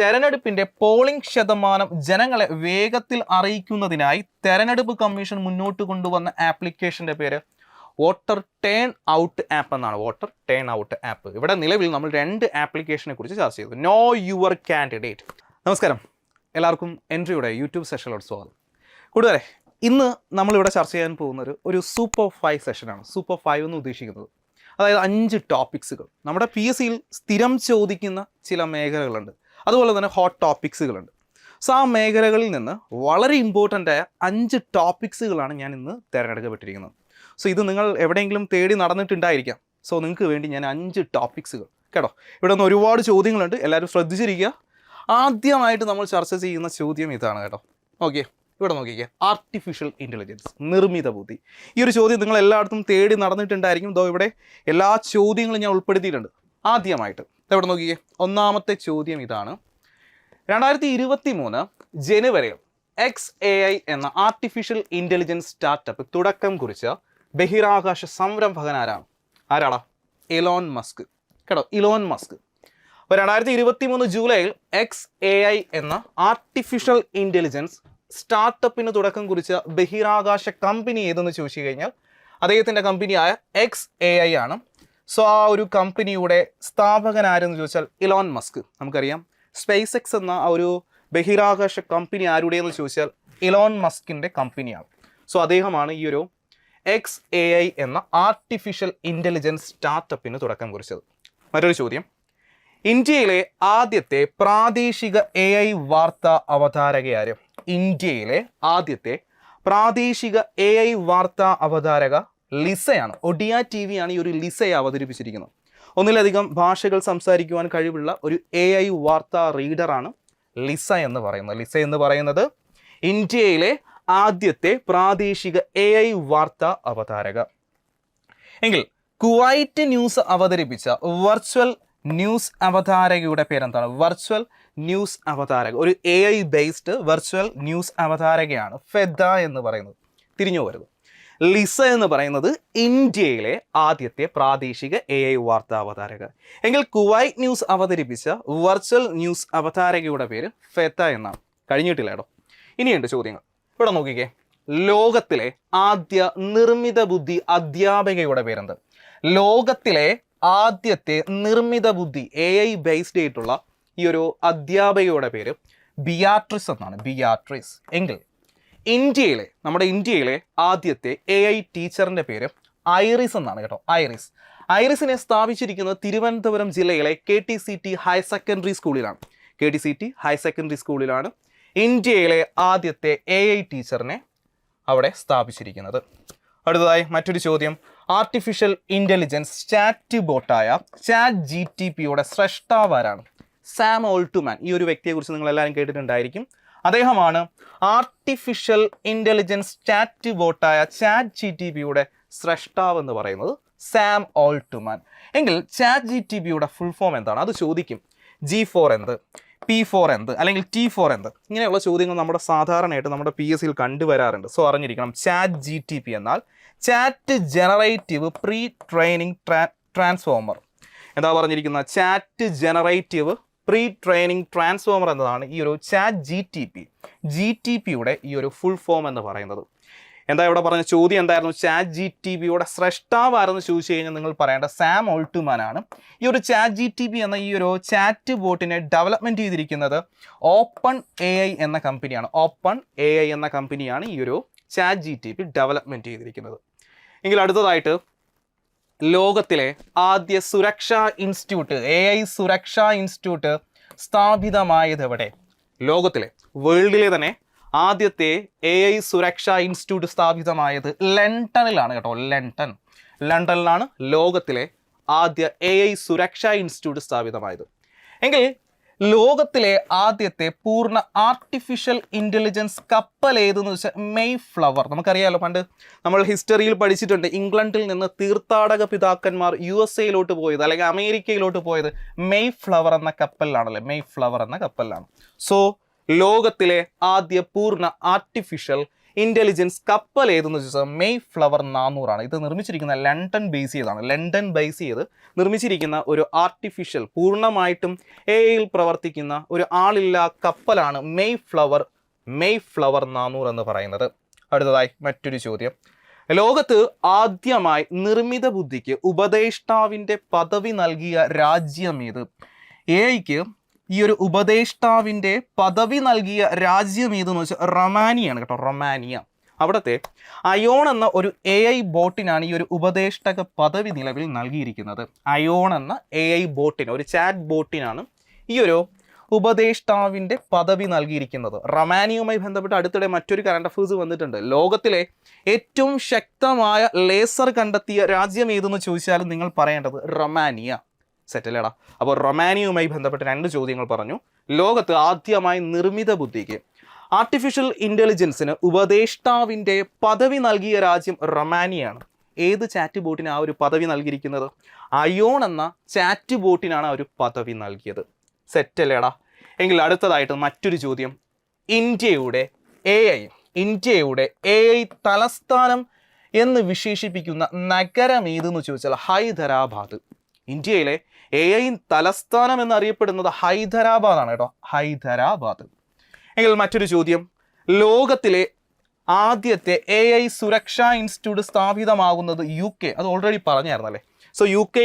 തെരഞ്ഞെടുപ്പിന്റെ പോളിംഗ് ശതമാനം ജനങ്ങളെ വേഗത്തിൽ അറിയിക്കുന്നതിനായി തെരഞ്ഞെടുപ്പ് കമ്മീഷൻ മുന്നോട്ട് കൊണ്ടുവന്ന ആപ്ലിക്കേഷന്റെ പേര് വോട്ടർ ടേൺ ഔട്ട് ആപ്പ് എന്നാണ്. Voter turn out app. ഇവിടെ നിലവിൽ നമ്മൾ 2 ആപ്ലിക്കേഷനെ കുറിച്ച് ചർച്ച ചെയ്തു. No your candidate. നമസ്കാരം, എല്ലാവർക്കും എൻട്രിയുടെ യൂട്യൂബ് സെഷനിലോട് സ്വാഗതം. കൂട്ടുകാരെ, ഇന്ന് നമ്മളിവിടെ ചർച്ച ചെയ്യാൻ പോകുന്നത് ഒരു സൂപ്പർ 5 സെഷനാണ്. സൂപ്പർ 5 എന്ന് ഉദ്ദേശിക്കുന്നത് അതായത് 5 ടോപ്പിക്സുകൾ. നമ്മുടെ PSCയിൽ സ്ഥിരം ചോദിക്കുന്ന ചില മേഖലകളുണ്ട്, അതുപോലെ തന്നെ ഹോട്ട് ടോപ്പിക്സുകളുണ്ട്. സോ ആ മേഖലകളിൽ നിന്ന് വളരെ ഇമ്പോർട്ടൻ്റ് ആയ 5 ടോപ്പിക്സുകളാണ് ഞാൻ ഇന്ന് തിരഞ്ഞെടുക്കപ്പെട്ടിരിക്കുന്നത്. സോ ഇത് നിങ്ങൾ എവിടെയെങ്കിലും തേടി നടന്നിട്ടുണ്ടായിരിക്കാം. സോ നിങ്ങൾക്ക് വേണ്ടി ഞാൻ 5 ടോപ്പിക്സുകൾ കേട്ടോ. ഇവിടെ നിന്ന് ഒരുപാട് ചോദ്യങ്ങളുണ്ട്, എല്ലാവരും ശ്രദ്ധിച്ചിരിക്കുക. ആദ്യമായിട്ട് നമ്മൾ ചർച്ച ചെയ്യുന്ന ചോദ്യം ഇതാണ് കേട്ടോ. ഓക്കെ, ഇവിടെ നോക്കിക്കുക. ആർട്ടിഫിഷ്യൽ ഇൻ്റലിജൻസ്, നിർമ്മിത ബുദ്ധി. ഈ ഒരു ചോദ്യം നിങ്ങൾ എല്ലായിടത്തും തേടി നടന്നിട്ടുണ്ടായിരിക്കും. ഇതോ ഇവിടെ എല്ലാ ചോദ്യങ്ങളും ഞാൻ ഉൾപ്പെടുത്തിയിട്ടുണ്ട്. ആദ്യമായിട്ട് ഇവിടെ നോക്കിക്കേ, ഒന്നാമത്തെ ചോദ്യം ഇതാണ്. 2023 ജനുവരിയിൽ XAI എന്ന ആർട്ടിഫിഷ്യൽ ഇൻ്റലിജൻസ് സ്റ്റാർട്ടപ്പ് തുടക്കം കുറിച്ച ബഹിരാകാശ സംരംഭകൻ ആരാടാ? ഇലോൺ മസ്ക് കേട്ടോ, ഇലോൺ മസ്ക്. അപ്പോൾ 2023 ജൂലൈയിൽ XAI എന്ന ആർട്ടിഫിഷ്യൽ ഇൻ്റലിജൻസ് സ്റ്റാർട്ടപ്പിന് തുടക്കം കുറിച്ച ബഹിരാകാശ കമ്പനി ഏതെന്ന് ചോദിച്ചു കഴിഞ്ഞാൽ അദ്ദേഹത്തിൻ്റെ കമ്പനിയായ XAI ആണ്. സോ ആ ഒരു കമ്പനിയുടെ സ്ഥാപകൻ ആരെന്ന് ചോദിച്ചാൽ ഇലോൺ മസ്ക്. നമുക്കറിയാം സ്പേസ് എക്സ് എന്ന ആ ഒരു ബഹിരാകാശ കമ്പനി ആരുടെയെന്ന് ചോദിച്ചാൽ ഇലോൺ മസ്കിൻ്റെ കമ്പനിയാണ്. സോ അദ്ദേഹമാണ് ഈ ഒരു XAI എന്ന ആർട്ടിഫിഷ്യൽ ഇൻ്റലിജൻസ് സ്റ്റാർട്ടപ്പിന് തുടക്കം കുറിച്ചത്. മറ്റൊരു ചോദ്യം, ഇന്ത്യയിലെ ആദ്യത്തെ പ്രാദേശിക AI വാർത്താ അവതാരകയാര്? ഇന്ത്യയിലെ ആദ്യത്തെ പ്രാദേശിക AI വാർത്താ അവതാരക ലിസയാണ്. ഒഡിയ TV ആണ് ഈ ഒരു ലിസയെ അവതരിപ്പിച്ചിരിക്കുന്നത്. ഒന്നിലധികം ഭാഷകൾ സംസാരിക്കുവാൻ കഴിവുള്ള ഒരു AI വാർത്താ റീഡറാണ് ലിസ എന്ന് പറയുന്നത്. ലിസ എന്ന് പറയുന്നത് ഇന്ത്യയിലെ ആദ്യത്തെ പ്രാദേശിക AI വാർത്താ അവതാരക. എങ്കിൽ കുവൈറ്റ് ന്യൂസ് അവതരിപ്പിച്ച വെർച്വൽ ന്യൂസ് അവതാരകയുടെ പേരെന്താണ്? വെർച്വൽ ന്യൂസ് അവതാരക, ഒരു AI ബേസ്ഡ് വെർച്വൽ ന്യൂസ് അവതാരകയാണ് ഫെദ എന്ന് പറയുന്നത്. തിരിഞ്ഞു വരുന്നത് ലിസ എന്ന് പറയുന്നത് ഇന്ത്യയിലെ ആദ്യത്തെ പ്രാദേശിക AI വാർത്താ അവതാരക. എങ്കിൽ കുവൈറ്റ് ന്യൂസ് അവതരിപ്പിച്ച വെർച്വൽ ന്യൂസ് അവതാരകയുടെ പേര് ഫെത എന്നാണ്. കഴിഞ്ഞിട്ടില്ല കേട്ടോ, ഇനിയുണ്ട് ചോദ്യങ്ങൾ. ഇവിടെ നോക്കിക്കേ, ലോകത്തിലെ ആദ്യ നിർമ്മിത ബുദ്ധി അധ്യാപികയുടെ പേരെന്ത്? ലോകത്തിലെ ആദ്യത്തെ നിർമ്മിത ബുദ്ധി AI ബേസ്ഡ് ആയിട്ടുള്ള ഈ ഒരു അധ്യാപികയുടെ പേര് ബിയാട്രിസ് എന്നാണ്. ബിയാട്രിസ്. എങ്കിൽ നമ്മുടെ ഇന്ത്യയിലെ ആദ്യത്തെ AI ടീച്ചറിൻ്റെ പേര് ഐറിസ് എന്നാണ് കേട്ടോ. ഐറിസിനെ സ്ഥാപിച്ചിരിക്കുന്നത് തിരുവനന്തപുരം ജില്ലയിലെ KTCT ഹയർ സെക്കൻഡറി സ്കൂളിലാണ്. KTCT ഹയർ സെക്കൻഡറി സ്കൂളിലാണ് ഇന്ത്യയിലെ ആദ്യത്തെ AI ടീച്ചറിനെ അവിടെ സ്ഥാപിച്ചിരിക്കുന്നത്. അടുത്തതായി മറ്റൊരു ചോദ്യം, ആർട്ടിഫിഷ്യൽ ഇൻ്റലിജൻസ് ചാറ്റ് ബോട്ടായ ChatGPTയുടെ സ്രഷ്ടാവ് ആരാണ്? Sam Altman. ഈ ഒരു വ്യക്തിയെക്കുറിച്ച് നിങ്ങൾ എല്ലാവരും കേട്ടിട്ടുണ്ടായിരിക്കും. അദ്ദേഹമാണ് ആർട്ടിഫിഷ്യൽ ഇൻ്റലിജൻസ് ചാറ്റ് ബോട്ടായ ChatGPTയുടെ സ്രഷ്ടാവ് എന്ന് പറയുന്നത് സാം ഓൾട്ട്മാൻ. എങ്കിൽ ChatGPTയുടെ ഫുൾ ഫോം എന്താണ്? അത് ചോദിക്കും. G4 എന്ത്? P4 എന്ത്? അല്ലെങ്കിൽ T4 എന്ത്? ഇങ്ങനെയുള്ള ചോദ്യങ്ങൾ നമ്മുടെ സാധാരണയായിട്ട് നമ്മുടെ PSCയിൽ കണ്ടുവരാറുണ്ട്. സോ അറിഞ്ഞിരിക്കണം. ChatGPT എന്നാൽ chat generative pre training transformer. എന്താ പറഞ്ഞിരിക്കുന്നത്? Chat generative pre training transformer എന്നതാണ് ഈ ഒരു ChatGPTയുടെ ഈ ഒരു ഫുൾ ഫോം എന്ന് പറയുന്നത്. എന്താ ഇവിടെ പറഞ്ഞ ചോദ്യം എന്തായിരുന്നു? ChatGPTയുടെ സ്രഷ്ടാവ് ആരെന്ന് ചോദിച്ചു കഴിഞ്ഞാൽ നിങ്ങൾ പറയേണ്ട സാം ഓൾട്ട്മാൻ ആണ്. ഈ ഒരു ChatGPT എന്ന ഈ ഒരു ചാറ്റ് ബോട്ടിനെ ഡെവലപ്മെൻറ്റ് ചെയ്തിരിക്കുന്നത് ഓപ്പൺ AI എന്ന കമ്പനിയാണ്. ഓപ്പൺ AI എന്ന കമ്പനിയാണ് ഈ ഒരു ChatGPT ഡെവലപ്മെൻറ്റ് ചെയ്തിരിക്കുന്നത്. എങ്കിൽ അടുത്തതായിട്ട്, ലോകത്തിലെ ആദ്യ സുരക്ഷാ ഇൻസ്റ്റിറ്റ്യൂട്ട് AI സുരക്ഷാ ഇൻസ്റ്റിറ്റ്യൂട്ട് സ്ഥാപിതമായത് എവിടെ? ലോകത്തിലെ വേൾഡിലെ തന്നെ ആദ്യത്തെ AI സുരക്ഷാ ഇൻസ്റ്റിറ്റ്യൂട്ട് സ്ഥാപിതമായത് ലണ്ടനിലാണ് കേട്ടോ. ലണ്ടനിലാണ് ലോകത്തിലെ ആദ്യ AI സുരക്ഷാ ഇൻസ്റ്റിറ്റ്യൂട്ട് സ്ഥാപിതമായത്. എങ്കിൽ ലോകത്തിലെ ആദ്യത്തെ പൂർണ്ണ ആർട്ടിഫിഷ്യൽ ഇൻ്റലിജൻസ് കപ്പൽ ഏതെന്ന് വെച്ചാൽ മെയ്ഫ്ലവർ. നമുക്കറിയാമല്ലോ, പണ്ട് നമ്മൾ ഹിസ്റ്ററിയിൽ പഠിച്ചിട്ടുണ്ട്, ഇംഗ്ലണ്ടിൽ നിന്ന് തീർത്ഥാടക പിതാക്കന്മാർ USA പോയത് അല്ലെങ്കിൽ അമേരിക്കയിലോട്ട് പോയത് മെയ്ഫ്ലവർ എന്ന കപ്പലിലാണല്ലേ. മെയ്ഫ്ലവർ എന്ന കപ്പലിലാണ്. സോ ലോകത്തിലെ ആദ്യ പൂർണ്ണ ആർട്ടിഫിഷ്യൽ ഇന്റലിജൻസ് കപ്പൽ ഏതെന്ന് ചോദിച്ചാൽ മെയ് ഫ്ലവർ 400 ഇത് നിർമ്മിച്ചിരിക്കുന്ന ലണ്ടൻ ബേസ് ചെയ്താണ്. ലണ്ടൻ ബേസ് ചെയ്ത് നിർമ്മിച്ചിരിക്കുന്ന ഒരു ആർട്ടിഫിഷ്യൽ പൂർണ്ണമായിട്ടും AI പ്രവർത്തിക്കുന്ന ഒരു ആളില്ലാ കപ്പലാണ് മെയ് ഫ്ലവർ 400 എന്ന് പറയുന്നത്. അടുത്തതായി മറ്റൊരു ചോദ്യം. ലോകത്ത് ആദ്യമായി നിർമ്മിത ബുദ്ധിക്ക് ഉപദേഷ്ടാവിൻ്റെ പദവി നൽകിയ രാജ്യം ഏത്? AI ഈ ഒരു ഉപദേഷ്ടാവിൻ്റെ പദവി നൽകിയ രാജ്യം ഏതെന്ന് വെച്ചാൽ റൊമാനിയാണ് കേട്ടോ. റൊമാനിയ. അവിടുത്തെ അയോൺ എന്ന ഒരു AI ബോട്ടിനാണ് ഈ ഒരു ഉപദേഷ്ടക പദവി നിലവിൽ നൽകിയിരിക്കുന്നത്. അയോൺ എന്ന AI ബോട്ടിന്, ഒരു ചാറ്റ് ബോട്ടിനാണ് ഈ ഒരു ഉപദേഷ്ടാവിൻ്റെ പദവി നൽകിയിരിക്കുന്നത്. റൊമാനിയയുമായി ബന്ധപ്പെട്ട് അടുത്തിടെ മറ്റൊരു കറണ്ട് അഫേഴ്സ് വന്നിട്ടുണ്ട്. ലോകത്തിലെ ഏറ്റവും ശക്തമായ ലേസർ കണ്ടെത്തിയ രാജ്യം ഏതെന്ന് ചോദിച്ചാലും നിങ്ങൾ പറയേണ്ടത് റൊമാനിയ. സെറ്റല്ലേടാ. അപ്പോൾ റൊമാനിയയുമായി ബന്ധപ്പെട്ട് 2 ചോദ്യങ്ങൾ പറഞ്ഞു. ലോകത്ത് ആദ്യമായി നിർമ്മിത ബുദ്ധിക്ക്, ആർട്ടിഫിഷ്യൽ ഇൻ്റലിജൻസിന് ഉപദേഷ്ടാവിൻ്റെ പദവി നൽകിയ രാജ്യം റൊമാനിയയാണ്. ഏത് ചാറ്റ് ബോട്ടിന് ആ ഒരു പദവി നൽകിയിരിക്കുന്നത്? അയോൺ എന്ന ചാറ്റ് ബോട്ടിനാണ് ആ ഒരു പദവി നൽകിയത്. സെറ്റല്ലേടാ. എങ്കിൽ അടുത്തതായിട്ട് മറ്റൊരു ചോദ്യം. ഇന്ത്യയുടെ AI തലസ്ഥാനം എന്ന് വിശേഷിപ്പിക്കുന്ന നഗരം ഏതെന്ന് ചോദിച്ചാൽ ഹൈദരാബാദ്. ഇന്ത്യയിലെ AI തലസ്ഥാനം എന്നറിയപ്പെടുന്നത് ഹൈദരാബാദാണ് കേട്ടോ. ഹൈദരാബാദ്. എങ്കിൽ മറ്റൊരു ചോദ്യം. ലോകത്തിലെ ആദ്യത്തെ AI സുരക്ഷാ ഇൻസ്റ്റിറ്റ്യൂട്ട് സ്ഥാപിതമാകുന്നത് UK. അത് ഓൾറെഡി പറഞ്ഞായിരുന്നല്ലേ. സോ UK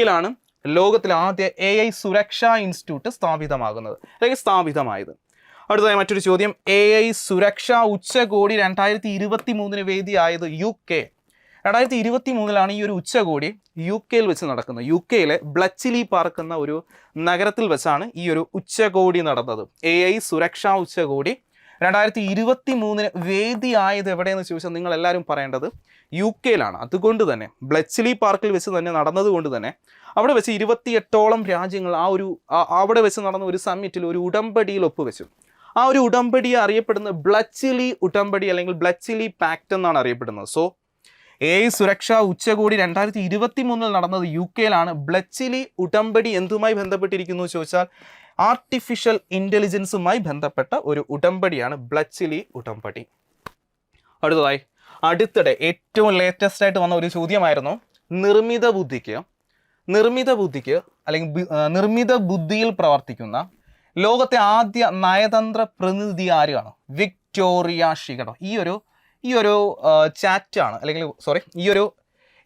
ലോകത്തിലെ ആദ്യ AI സുരക്ഷാ ഇൻസ്റ്റിറ്റ്യൂട്ട് സ്ഥാപിതമാകുന്നത് അല്ലെങ്കിൽ സ്ഥാപിതമായത്. അടുത്തതായി മറ്റൊരു ചോദ്യം. AI സുരക്ഷാ ഉച്ചകോടി 2023 വേദിയായത് UK. 2023 ഈ ഒരു ഉച്ചകോടി UK വെച്ച് നടക്കുന്നത്. UK ബ്ലച്ചിലി പാർക്ക് എന്ന ഒരു നഗരത്തിൽ വെച്ചാണ് ഈ ഒരു ഉച്ചകോടി നടന്നത്. AI സുരക്ഷാ ഉച്ചകോടി 2023 വേദിയായത് എവിടെയെന്ന് ചോദിച്ചാൽ നിങ്ങൾ എല്ലാവരും പറയേണ്ടത് UK. അതുകൊണ്ട് തന്നെ ബ്ലച്ചിലി പാർക്കിൽ വെച്ച് തന്നെ നടന്നതുകൊണ്ട് തന്നെ അവിടെ വെച്ച് 28ഓളം രാജ്യങ്ങൾ അവിടെ വെച്ച് നടന്ന ഒരു സമ്മിറ്റിൽ ഒരു ഉടമ്പടിയിൽ ഒപ്പുവെച്ചു. ആ ഒരു ഉടമ്പടിയെ അറിയപ്പെടുന്നത് ബ്ലച്ചിലി ഉടമ്പടി അല്ലെങ്കിൽ ബ്ലച്ചിലി പാക്ട് എന്നാണ് അറിയപ്പെടുന്നത്. സോ AI സുരക്ഷാ ഉച്ചകോടി 2023 നടന്നത് UK. ബ്ലച്ചിലി ഉടമ്പടി എന്തുമായി ബന്ധപ്പെട്ടിരിക്കുന്നു ചോദിച്ചാൽ ആർട്ടിഫിഷ്യൽ ഇൻ്റലിജൻസുമായി ബന്ധപ്പെട്ട ഒരു ഉടമ്പടിയാണ് ബ്ലച്ചിലി ഉടമ്പടി. അടുത്തതായി അടുത്തിടെ ഏറ്റവും ലേറ്റസ്റ്റ് ആയിട്ട് വന്ന ഒരു ചോദ്യമായിരുന്നു നിർമ്മിത ബുദ്ധിക്ക് അല്ലെങ്കിൽ നിർമ്മിത ബുദ്ധിയിൽ പ്രവർത്തിക്കുന്ന ലോകത്തെ ആദ്യ നയതന്ത്ര പ്രതിനിധി ആരാണ്? വിക്ടോറിയ ഷിഗഡോ. ഈ ഒരു ചാറ്റാണ് അല്ലെങ്കിൽ ഈ ഒരു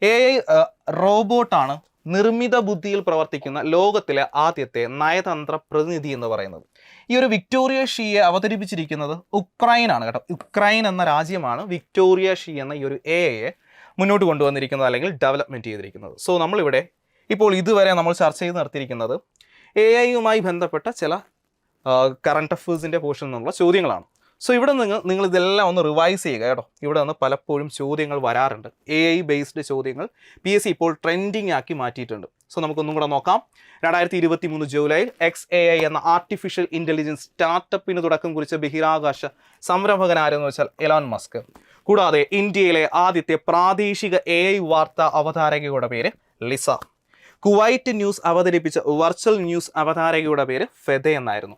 AI റോബോട്ടാണ് നിർമ്മിത ബുദ്ധിയിൽ പ്രവർത്തിക്കുന്ന ലോകത്തിലെ ആദ്യത്തെ നയതന്ത്ര പ്രതിനിധി എന്ന് പറയുന്നത്. ഈ ഒരു വിക്ടോറിയ ഷിയെ അവതരിപ്പിച്ചിരിക്കുന്നത് ഉക്രൈനാണ് കേട്ടോ. ഉക്രൈൻ എന്ന രാജ്യമാണ് വിക്ടോറിയ ഷി എന്ന ഈ ഒരു AIയെ മുന്നോട്ട് കൊണ്ടുവന്നിരിക്കുന്നത് അല്ലെങ്കിൽ ഡെവലപ്മെൻറ്റ് ചെയ്തിരിക്കുന്നത്. സോ നമ്മളിവിടെ ഇപ്പോൾ ഇതുവരെ നമ്മൾ ചർച്ച ചെയ്ത് നിർത്തിയിരിക്കുന്നത് AI ബന്ധപ്പെട്ട ചില കറണ്ട് അഫേഴ്സിൻ്റെ പോർഷനിൽ നിന്നുള്ള ചോദ്യങ്ങളാണ്. സോ ഇവിടെ നിങ്ങൾ ഇതെല്ലാം ഒന്ന് റിവൈസ് ചെയ്യുക കേട്ടോ. ഇവിടെ നിന്ന് പലപ്പോഴും ചോദ്യങ്ങൾ വരാറുണ്ട്. AI ബേസ്ഡ് ചോദ്യങ്ങൾ PSC ഇപ്പോൾ ട്രെൻഡിങ് ആക്കി മാറ്റിയിട്ടുണ്ട്. സോ നമുക്കൊന്നും കൂടെ നോക്കാം. 2023 ജൂലൈയിൽ XAI എന്ന ആർട്ടിഫിഷ്യൽ ഇൻ്റലിജൻസ് സ്റ്റാർട്ടപ്പിന് തുടക്കം കുറിച്ച ബഹിരാകാശ സംരംഭകൻ ആരെന്ന് വെച്ചാൽ എലോൺ മസ്ക്. കൂടാതെ ഇന്ത്യയിലെ ആദ്യത്തെ പ്രാദേശിക AI വാർത്താ അവതാരകയുടെ പേര് ലിസ. കുവൈറ്റ് ന്യൂസ് അവതരിപ്പിച്ച വെർച്വൽ ന്യൂസ് അവതാരകയുടെ പേര് ഫെദ എന്നായിരുന്നു.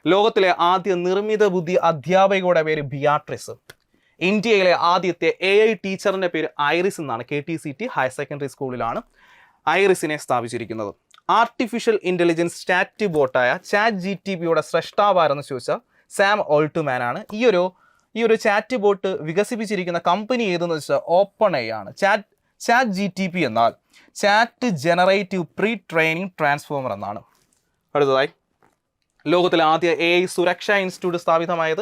ലോകത്തിലെ ആദ്യ നിർമ്മിത ബുദ്ധി അധ്യാപകയുടെ പേര് ബിയാട്രിസ്. ഇന്ത്യയിലെ ആദ്യത്തെ AI ടീച്ചറിൻ്റെ പേര് ഐറിസ് എന്നാണ്. KTCT ഹയർ സെക്കൻഡറി സ്കൂളിലാണ് ഐറിസിനെ സ്ഥാപിച്ചിരിക്കുന്നത്. ആർട്ടിഫിഷ്യൽ ഇൻ്റലിജൻസ് ചാറ്റ് ബോട്ടായ ChatGPTയുടെ സ്രഷ്ടാവാരെന്ന് ചോദിച്ചാൽ സാം ഓൾട്ട്മാൻ ആണ്. ഈ ഒരു ചാറ്റ് ബോട്ട് വികസിപ്പിച്ചിരിക്കുന്ന കമ്പനി ഏതെന്ന് വെച്ചാൽ OpenAI ആണ്. ChatGPT എന്നാൽ chat generative pre training transformer എന്നാണ്. അടുത്തതായി ലോകത്തിലെ ആദ്യ AI സുരക്ഷാ ഇൻസ്റ്റിറ്റ്യൂട്ട് സ്ഥാപിതമായത്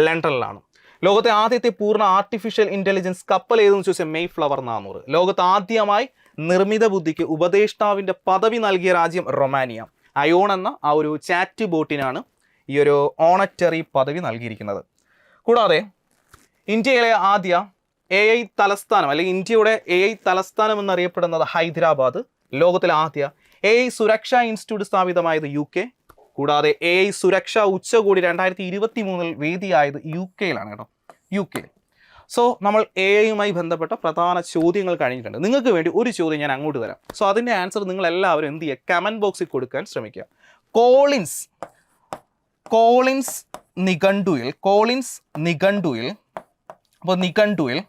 ലണ്ടനിലാണ്. ലോകത്തെ ആദ്യത്തെ പൂർണ്ണ ആർട്ടിഫിഷ്യൽ ഇൻ്റലിജൻസ് കപ്പൽ ഏതെന്ന് ചോദിച്ചാൽ മെയ് ഫ്ലവർ 400. ലോകത്ത് ആദ്യമായി നിർമ്മിത ബുദ്ധിക്ക് ഉപദേഷ്ടാവിൻ്റെ പദവി നൽകിയ രാജ്യം റൊമാനിയ. അയോൺ എന്ന ആ ഒരു ചാറ്റ് ബോട്ടിനാണ് ഈ ഒരു ഓണറ്ററി പദവി നൽകിയിരിക്കുന്നത്. കൂടാതെ ഇന്ത്യയിലെ ആദ്യ AI തലസ്ഥാനം അല്ലെങ്കിൽ ഇന്ത്യയുടെ AI തലസ്ഥാനം എന്നറിയപ്പെടുന്നത് ഹൈദരാബാദ്. ലോകത്തിലെ ആദ്യ AI സുരക്ഷാ ഇൻസ്റ്റിറ്റ്യൂട്ട് സ്ഥാപിതമായത് UK. കൂടാതെ AI സുരക്ഷാ ഉച്ചകോടി 2023 വേദിയായത് UK കേട്ടോ. UK. സോ നമ്മൾ AI ബന്ധപ്പെട്ട പ്രധാന ചോദ്യങ്ങൾ കഴിഞ്ഞിട്ടുണ്ട്. നിങ്ങൾക്ക് വേണ്ടി ഒരു ചോദ്യം ഞാൻ അങ്ങോട്ട് തരാം. സോ അതിൻ്റെ ആൻസർ നിങ്ങൾ എല്ലാവരും എന്ത് ചെയ്യുക? കമൻറ്റ് ബോക്സിൽ കൊടുക്കാൻ ശ്രമിക്കുക. കോളിൻസ് നിഘണ്ടുവിൽ അപ്പോൾ നിഘണ്ടുവിൽ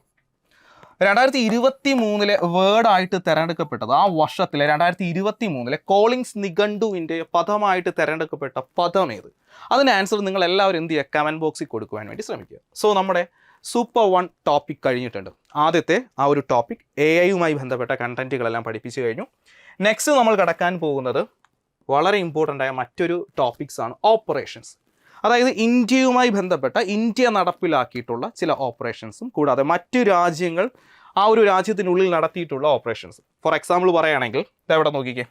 2023 വേർഡായിട്ട് തിരഞ്ഞെടുക്കപ്പെട്ടത്, ആ വർഷത്തിലെ 2023 കോളിങ്സ് നിഘണ്ടുവിൻ്റെ പദമായിട്ട് തിരഞ്ഞെടുക്കപ്പെട്ട പദം ഏത്? അതിന് ആൻസർ നിങ്ങൾ എല്ലാവരും എന്ത് ചെയ്യുക, കമൻറ്റ് ബോക്സിൽ കൊടുക്കുവാൻ വേണ്ടി ശ്രമിക്കുക. സോ നമ്മുടെ സൂപ്പർ 1 ടോപ്പിക് കഴിഞ്ഞിട്ടുണ്ട്. ആദ്യത്തെ ആ ഒരു ടോപ്പിക് AI ബന്ധപ്പെട്ട കണ്ടന്റുകളെല്ലാം പഠിപ്പിച്ചു കഴിഞ്ഞു. നെക്സ്റ്റ് നമ്മൾ കടക്കാൻ പോകുന്നത് വളരെ ഇമ്പോർട്ടൻ്റ് ആയ മറ്റൊരു ടോപ്പിക്സാണ് ഓപ്പറേഷൻസ്. അതായത് ഇന്ത്യയുമായി ബന്ധപ്പെട്ട, ഇന്ത്യ നടപ്പിലാക്കിയിട്ടുള്ള ചില ഓപ്പറേഷൻസും കൂടാതെ മറ്റു രാജ്യങ്ങൾ ആ ഒരു രാജ്യത്തിനുള്ളിൽ നടത്തിയിട്ടുള്ള ഓപ്പറേഷൻസ്. ഫോർ എക്സാമ്പിൾ പറയുകയാണെങ്കിൽ ഇതെവിടെ നോക്കിക്കേ,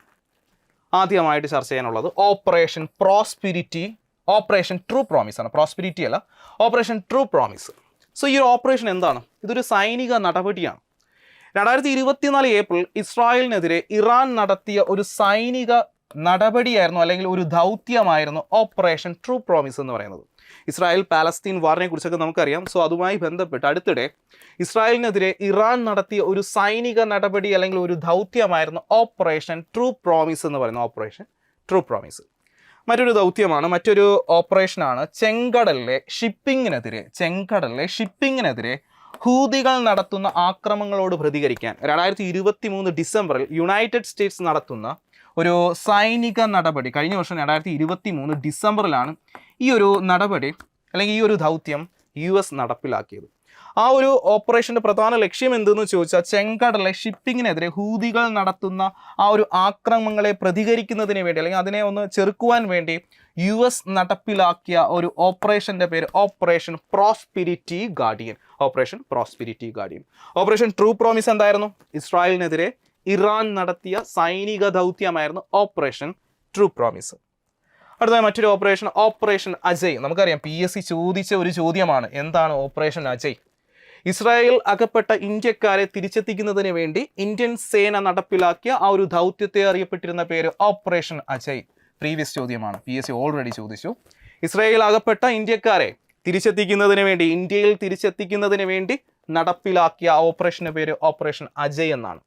ആദ്യമായിട്ട് ചർച്ച ചെയ്യാനുള്ളത് operation prosperity, operation true promise ആണ്. പ്രോസ്പിരിറ്റി അല്ല, ഓപ്പറേഷൻ ട്രൂ പ്രോമിസ്. സോ ഈ ഒരു ഓപ്പറേഷൻ എന്താണ്? ഇതൊരു സൈനിക നടപടിയാണ്. 2024 ഏപ്രിൽ ഇസ്രായേലിനെതിരെ ഇറാൻ നടത്തിയ ഒരു സൈനിക നടപടിയായിരുന്നു, അല്ലെങ്കിൽ ഒരു ദൗത്യമായിരുന്നു ഓപ്പറേഷൻ ട്രൂ പ്രോമിസ് എന്ന് പറയുന്നത്. ഇസ്രായേൽ പാലസ്തീൻ വാറിനെ കുറിച്ചൊക്കെ നമുക്കറിയാം. സോ അതുമായി ബന്ധപ്പെട്ട് അടുത്തിടെ ഇസ്രായേലിനെതിരെ ഇറാൻ നടത്തിയ ഒരു സൈനിക നടപടി അല്ലെങ്കിൽ ഒരു ദൗത്യമായിരുന്നു ഓപ്പറേഷൻ ട്രൂ പ്രോമിസ് എന്ന് പറയുന്നത്. ഓപ്പറേഷൻ ട്രൂ പ്രോമിസ് മറ്റൊരു ദൗത്യമാണ്, മറ്റൊരു ഓപ്പറേഷനാണ് ചെങ്കടലിലെ ഷിപ്പിങ്ങിനെതിരെ ഹൂതികൾ നടത്തുന്ന ആക്രമണങ്ങളോട് പ്രതികരിക്കാൻ 2023 ഡിസംബറിൽ യുണൈറ്റഡ് സ്റ്റേറ്റ്സ് നടത്തുന്ന ഒരു സൈനിക നടപടി. കഴിഞ്ഞ വർഷം 2023 ഡിസംബറിലാണ് ഈ ഒരു നടപടി അല്ലെങ്കിൽ ഈ ഒരു ദൗത്യം US നടപ്പിലാക്കിയത്. ആ ഒരു ഓപ്പറേഷൻ്റെ പ്രധാന ലക്ഷ്യം എന്തെന്ന് ചോദിച്ചാൽ ചെങ്കടലിലെ ഷിപ്പിങ്ങിനെതിരെ ഹൂതികൾ നടത്തുന്ന ആ ഒരു ആക്രമണങ്ങളെ പ്രതികരിക്കുന്നതിന് വേണ്ടി, അല്ലെങ്കിൽ അതിനെ ഒന്ന് ചെറുക്കുവാൻ വേണ്ടി US നടപ്പിലാക്കിയ ഒരു ഓപ്പറേഷൻ്റെ പേര് operation prosperity guardian. Operation true promise എന്തായിരുന്നു? ഇസ്രായേലിനെതിരെ ഇറാൻ നടത്തിയ സൈനിക ദൗത്യമായിരുന്നു ഓപ്പറേഷൻ ട്രൂ പ്രോമിസ്. അടുത്തതായി മറ്റൊരു ഓപ്പറേഷൻ അജയ്. നമുക്കറിയാം PSC ചോദിച്ച ഒരു ചോദ്യമാണ്, എന്താണ് ഓപ്പറേഷൻ അജയ്? ഇസ്രായേൽ അകപ്പെട്ട ഇന്ത്യക്കാരെ തിരിച്ചെത്തിക്കുന്നതിന് വേണ്ടി ഇന്ത്യൻ സേന നടപ്പിലാക്കിയ ആ ഒരു ദൗത്യത്തെ അറിയപ്പെട്ടിരുന്ന പേര് ഓപ്പറേഷൻ അജയ്. പ്രീവിയസ് ചോദ്യമാണ്, PSC ഓൾറെഡി ചോദിച്ചു. ഇസ്രായേൽ അകപ്പെട്ട ഇന്ത്യക്കാരെ ഇന്ത്യയിൽ തിരിച്ചെത്തിക്കുന്നതിന് വേണ്ടി നടപ്പിലാക്കിയ ഓപ്പറേഷൻ്റെ പേര് ഓപ്പറേഷൻ അജയ് എന്നാണ്.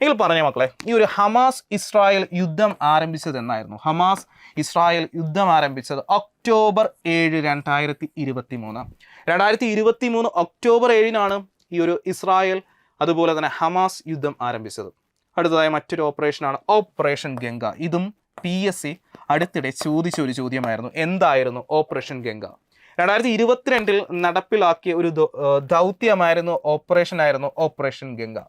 എങ്കിൽ പറഞ്ഞ മക്കളെ, ഈ ഒരു ഹമാസ് ഇസ്രായേൽ യുദ്ധം ആരംഭിച്ചത് എന്നായിരുന്നു? ഹമാസ് ഇസ്രായേൽ യുദ്ധം ആരംഭിച്ചത് ഒക്ടോബർ 7, 2023. 2023 ഒക്ടോബർ 7 ഈ ഒരു ഇസ്രായേൽ അതുപോലെ തന്നെ ഹമാസ് യുദ്ധം ആരംഭിച്ചത്. അടുത്തതായി മറ്റൊരു ഓപ്പറേഷനാണ് ഓപ്പറേഷൻ ഗംഗ. ഇതും PSC അടുത്തിടെ ചോദിച്ച ഒരു ചോദ്യമായിരുന്നു, എന്തായിരുന്നു ഓപ്പറേഷൻ ഗംഗ? 2022 നടപ്പിലാക്കിയ ഒരു ദൗത്യമായിരുന്നു, ഓപ്പറേഷൻ ഗംഗ.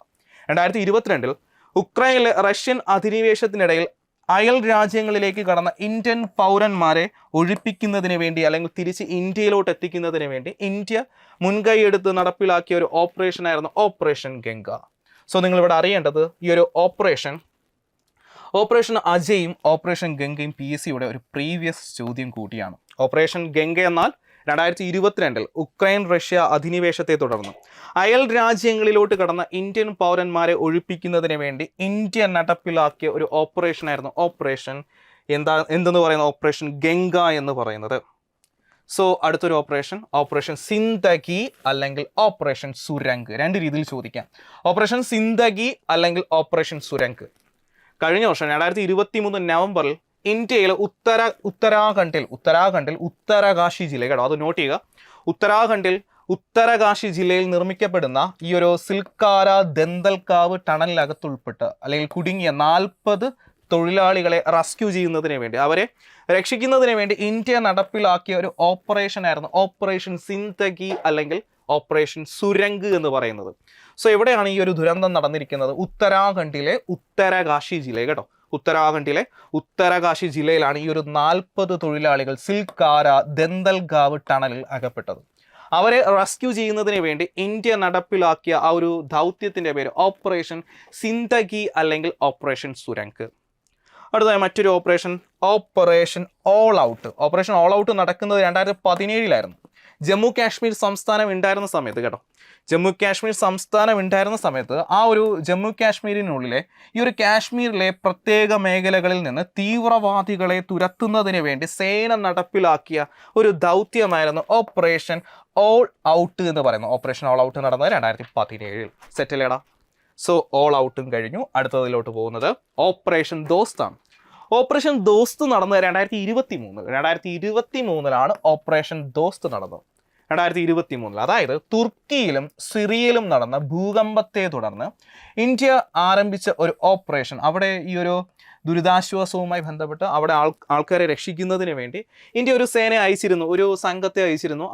2022 ഉക്രൈനിലെ റഷ്യൻ അധിനിവേശത്തിനിടയിൽ അയൽ രാജ്യങ്ങളിലേക്ക് കടന്ന ഇന്ത്യൻ പൗരന്മാരെ ഒഴിപ്പിക്കുന്നതിന് വേണ്ടി അല്ലെങ്കിൽ തിരിച്ച് ഇന്ത്യയിലോട്ട് എത്തിക്കുന്നതിന് വേണ്ടി ഇന്ത്യ മുൻകൈയെടുത്ത് നടപ്പിലാക്കിയ ഒരു ഓപ്പറേഷനായിരുന്നു ഓപ്പറേഷൻ ഗംഗ. സോ നിങ്ങളിവിടെ അറിയേണ്ടത് ഈ ഒരു ഓപ്പറേഷൻ അജയും ഓപ്പറേഷൻ ഗംഗയും PSCയുടെ ഒരു പ്രീവിയസ് ചോദ്യം കൂടിയാണ്. ഓപ്പറേഷൻ ഗംഗ എന്നാൽ 2022 ഉക്രൈൻ റഷ്യ അധിനിവേശത്തെ തുടർന്ന് അയൽ രാജ്യങ്ങളിലോട്ട് കടന്ന ഇന്ത്യൻ പൗരന്മാരെ ഒഴിപ്പിക്കുന്നതിന് വേണ്ടി ഇന്ത്യ നടപ്പിലാക്കിയ ഒരു ഓപ്പറേഷനായിരുന്നു എന്തെന്ന് പറയുന്ന ഓപ്പറേഷൻ ഗംഗ എന്ന് പറയുന്നത്. സോ അടുത്തൊരു ഓപ്പറേഷൻ സിന്ദഗി അല്ലെങ്കിൽ ഓപ്പറേഷൻ സുരംഗ്. രണ്ട് രീതിയിൽ ചോദിക്കാം, ഓപ്പറേഷൻ സിന്ദഗി അല്ലെങ്കിൽ ഓപ്പറേഷൻ സുരംഗ്. കഴിഞ്ഞ വർഷം 2023 നവംബറിൽ ഇന്ത്യയിലെ ഉത്തരാഖണ്ഡിൽ ഉത്തരകാശി ജില്ല, കേട്ടോ അത് നോട്ട് ചെയ്യുക, ഉത്തരകാശി ജില്ലയിൽ നിർമ്മിക്കപ്പെടുന്ന ഈ ഒരു സിൽക്കാര ദന്തൽക്കാവ് ടണലിനകത്തുൾപ്പെട്ട് അല്ലെങ്കിൽ കുടുങ്ങിയ 40 തൊഴിലാളികളെ റെസ്ക്യൂ ചെയ്യുന്നതിന് വേണ്ടി, അവരെ രക്ഷിക്കുന്നതിന് വേണ്ടി ഇന്ത്യ നടപ്പിലാക്കിയ ഒരു ഓപ്പറേഷനായിരുന്നു ഓപ്പറേഷൻ സിന്ദഗി അല്ലെങ്കിൽ ഓപ്പറേഷൻ സുരംഗ് എന്ന് പറയുന്നത്. സോ എവിടെയാണ് ഈ ഒരു ദുരന്തം നടന്നിരിക്കുന്നത്? ഉത്തരാഖണ്ഡിലെ ഉത്തരകാശി ജില്ല, കേട്ടോ, ഉത്തരാഖണ്ഡിലെ ഉത്തരകാശി ജില്ലയിലാണ് ഈ ഒരു 40 തൊഴിലാളികൾ സിൽക്കാര ദന്തൽഗാവ് ടണലിൽ അകപ്പെട്ടത്. അവരെ റെസ്ക്യൂ ചെയ്യുന്നതിന് വേണ്ടി ഇന്ത്യ നടപ്പിലാക്കിയ ആ ഒരു ദൗത്യത്തിൻ്റെ പേര് ഓപ്പറേഷൻ സിന്ദഗി അല്ലെങ്കിൽ ഓപ്പറേഷൻ സുരംഗ്. അടുത്തതായി മറ്റൊരു ഓപ്പറേഷൻ ഓൾ ഔട്ട് നടക്കുന്നത് 2017 ജമ്മു കാശ്മീർ സംസ്ഥാനം ഉണ്ടായിരുന്ന സമയത്ത്, കേട്ടോ, ആ ഒരു ജമ്മു കാശ്മീരിനുള്ളിലെ ഈ ഒരു കാശ്മീരിലെ പ്രത്യേക മേഖലകളിൽ നിന്ന് തീവ്രവാദികളെ തുരത്തുന്നതിന് വേണ്ടി സേന നടപ്പിലാക്കിയ ഒരു ദൗത്യമായിരുന്നു ഓപ്പറേഷൻ ഓൾ ഔട്ട് എന്ന് പറയുന്നത്. ഓപ്പറേഷൻ ഓൾ ഔട്ട് നടന്നത് 2017. സെറ്റിലേടാ. സോ ഓൾ ഔട്ടും കഴിഞ്ഞു. അടുത്തതിലോട്ട് പോകുന്നത് ഓപ്പറേഷൻ ദോസ്താണ്. ഓപ്പറേഷൻ ദോസ്ത് നടന്നത് 2023. 2023 ഓപ്പറേഷൻ ദോസ്ത് നടന്നത്. 2023. അതായത് തുർക്കിയിലും സിറിയയിലും നടന്ന ഭൂകമ്പത്തെ തുടർന്ന് ഇന്ത്യ ആരംഭിച്ച ഒരു ഓപ്പറേഷൻ, അവിടെ ഈ ഒരു ദുരിതാശ്വാസവുമായി ബന്ധപ്പെട്ട് അവിടെ ആൾക്കാരെ രക്ഷിക്കുന്നതിന് വേണ്ടി ഇന്ത്യ ഒരു സേനയെ അയച്ചിരുന്നു, ഒരു സംഘത്തെ അയച്ചിരുന്നു.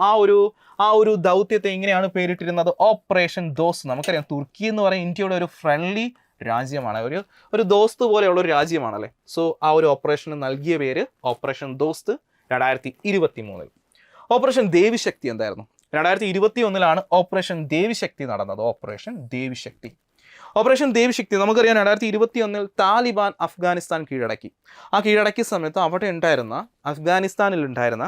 ആ ഒരു ദൗത്യത്തെ ഇങ്ങനെയാണ് പേരിട്ടിരുന്നത്, ഓപ്പറേഷൻ ദോസ്ത്. നമുക്കറിയാം തുർക്കി എന്ന് പറയുന്നത് ഇന്ത്യയുടെ ഒരു ഫ്രണ്ട്ലി രാജ്യമാണ്, ഒരു ദോസ്ത് പോലെയുള്ള ഒരു രാജ്യമാണല്ലേ. സോ ആ ഒരു ഓപ്പറേഷന് നൽകിയ പേര് ഓപ്പറേഷൻ ദോസ്ത് 2023. ഓപ്പറേഷൻ ദേവിശക്തി എന്തായിരുന്നു? 2021 ഓപ്പറേഷൻ ദേവിശക്തി നടന്നത്. ഓപ്പറേഷൻ ദേവിശക്തി നമുക്കറിയാം 2021 താലിബാൻ അഫ്ഗാനിസ്ഥാൻ കീഴടക്കി. ആ കീഴടക്കിയ സമയത്ത് അഫ്ഗാനിസ്ഥാനിൽ ഉണ്ടായിരുന്ന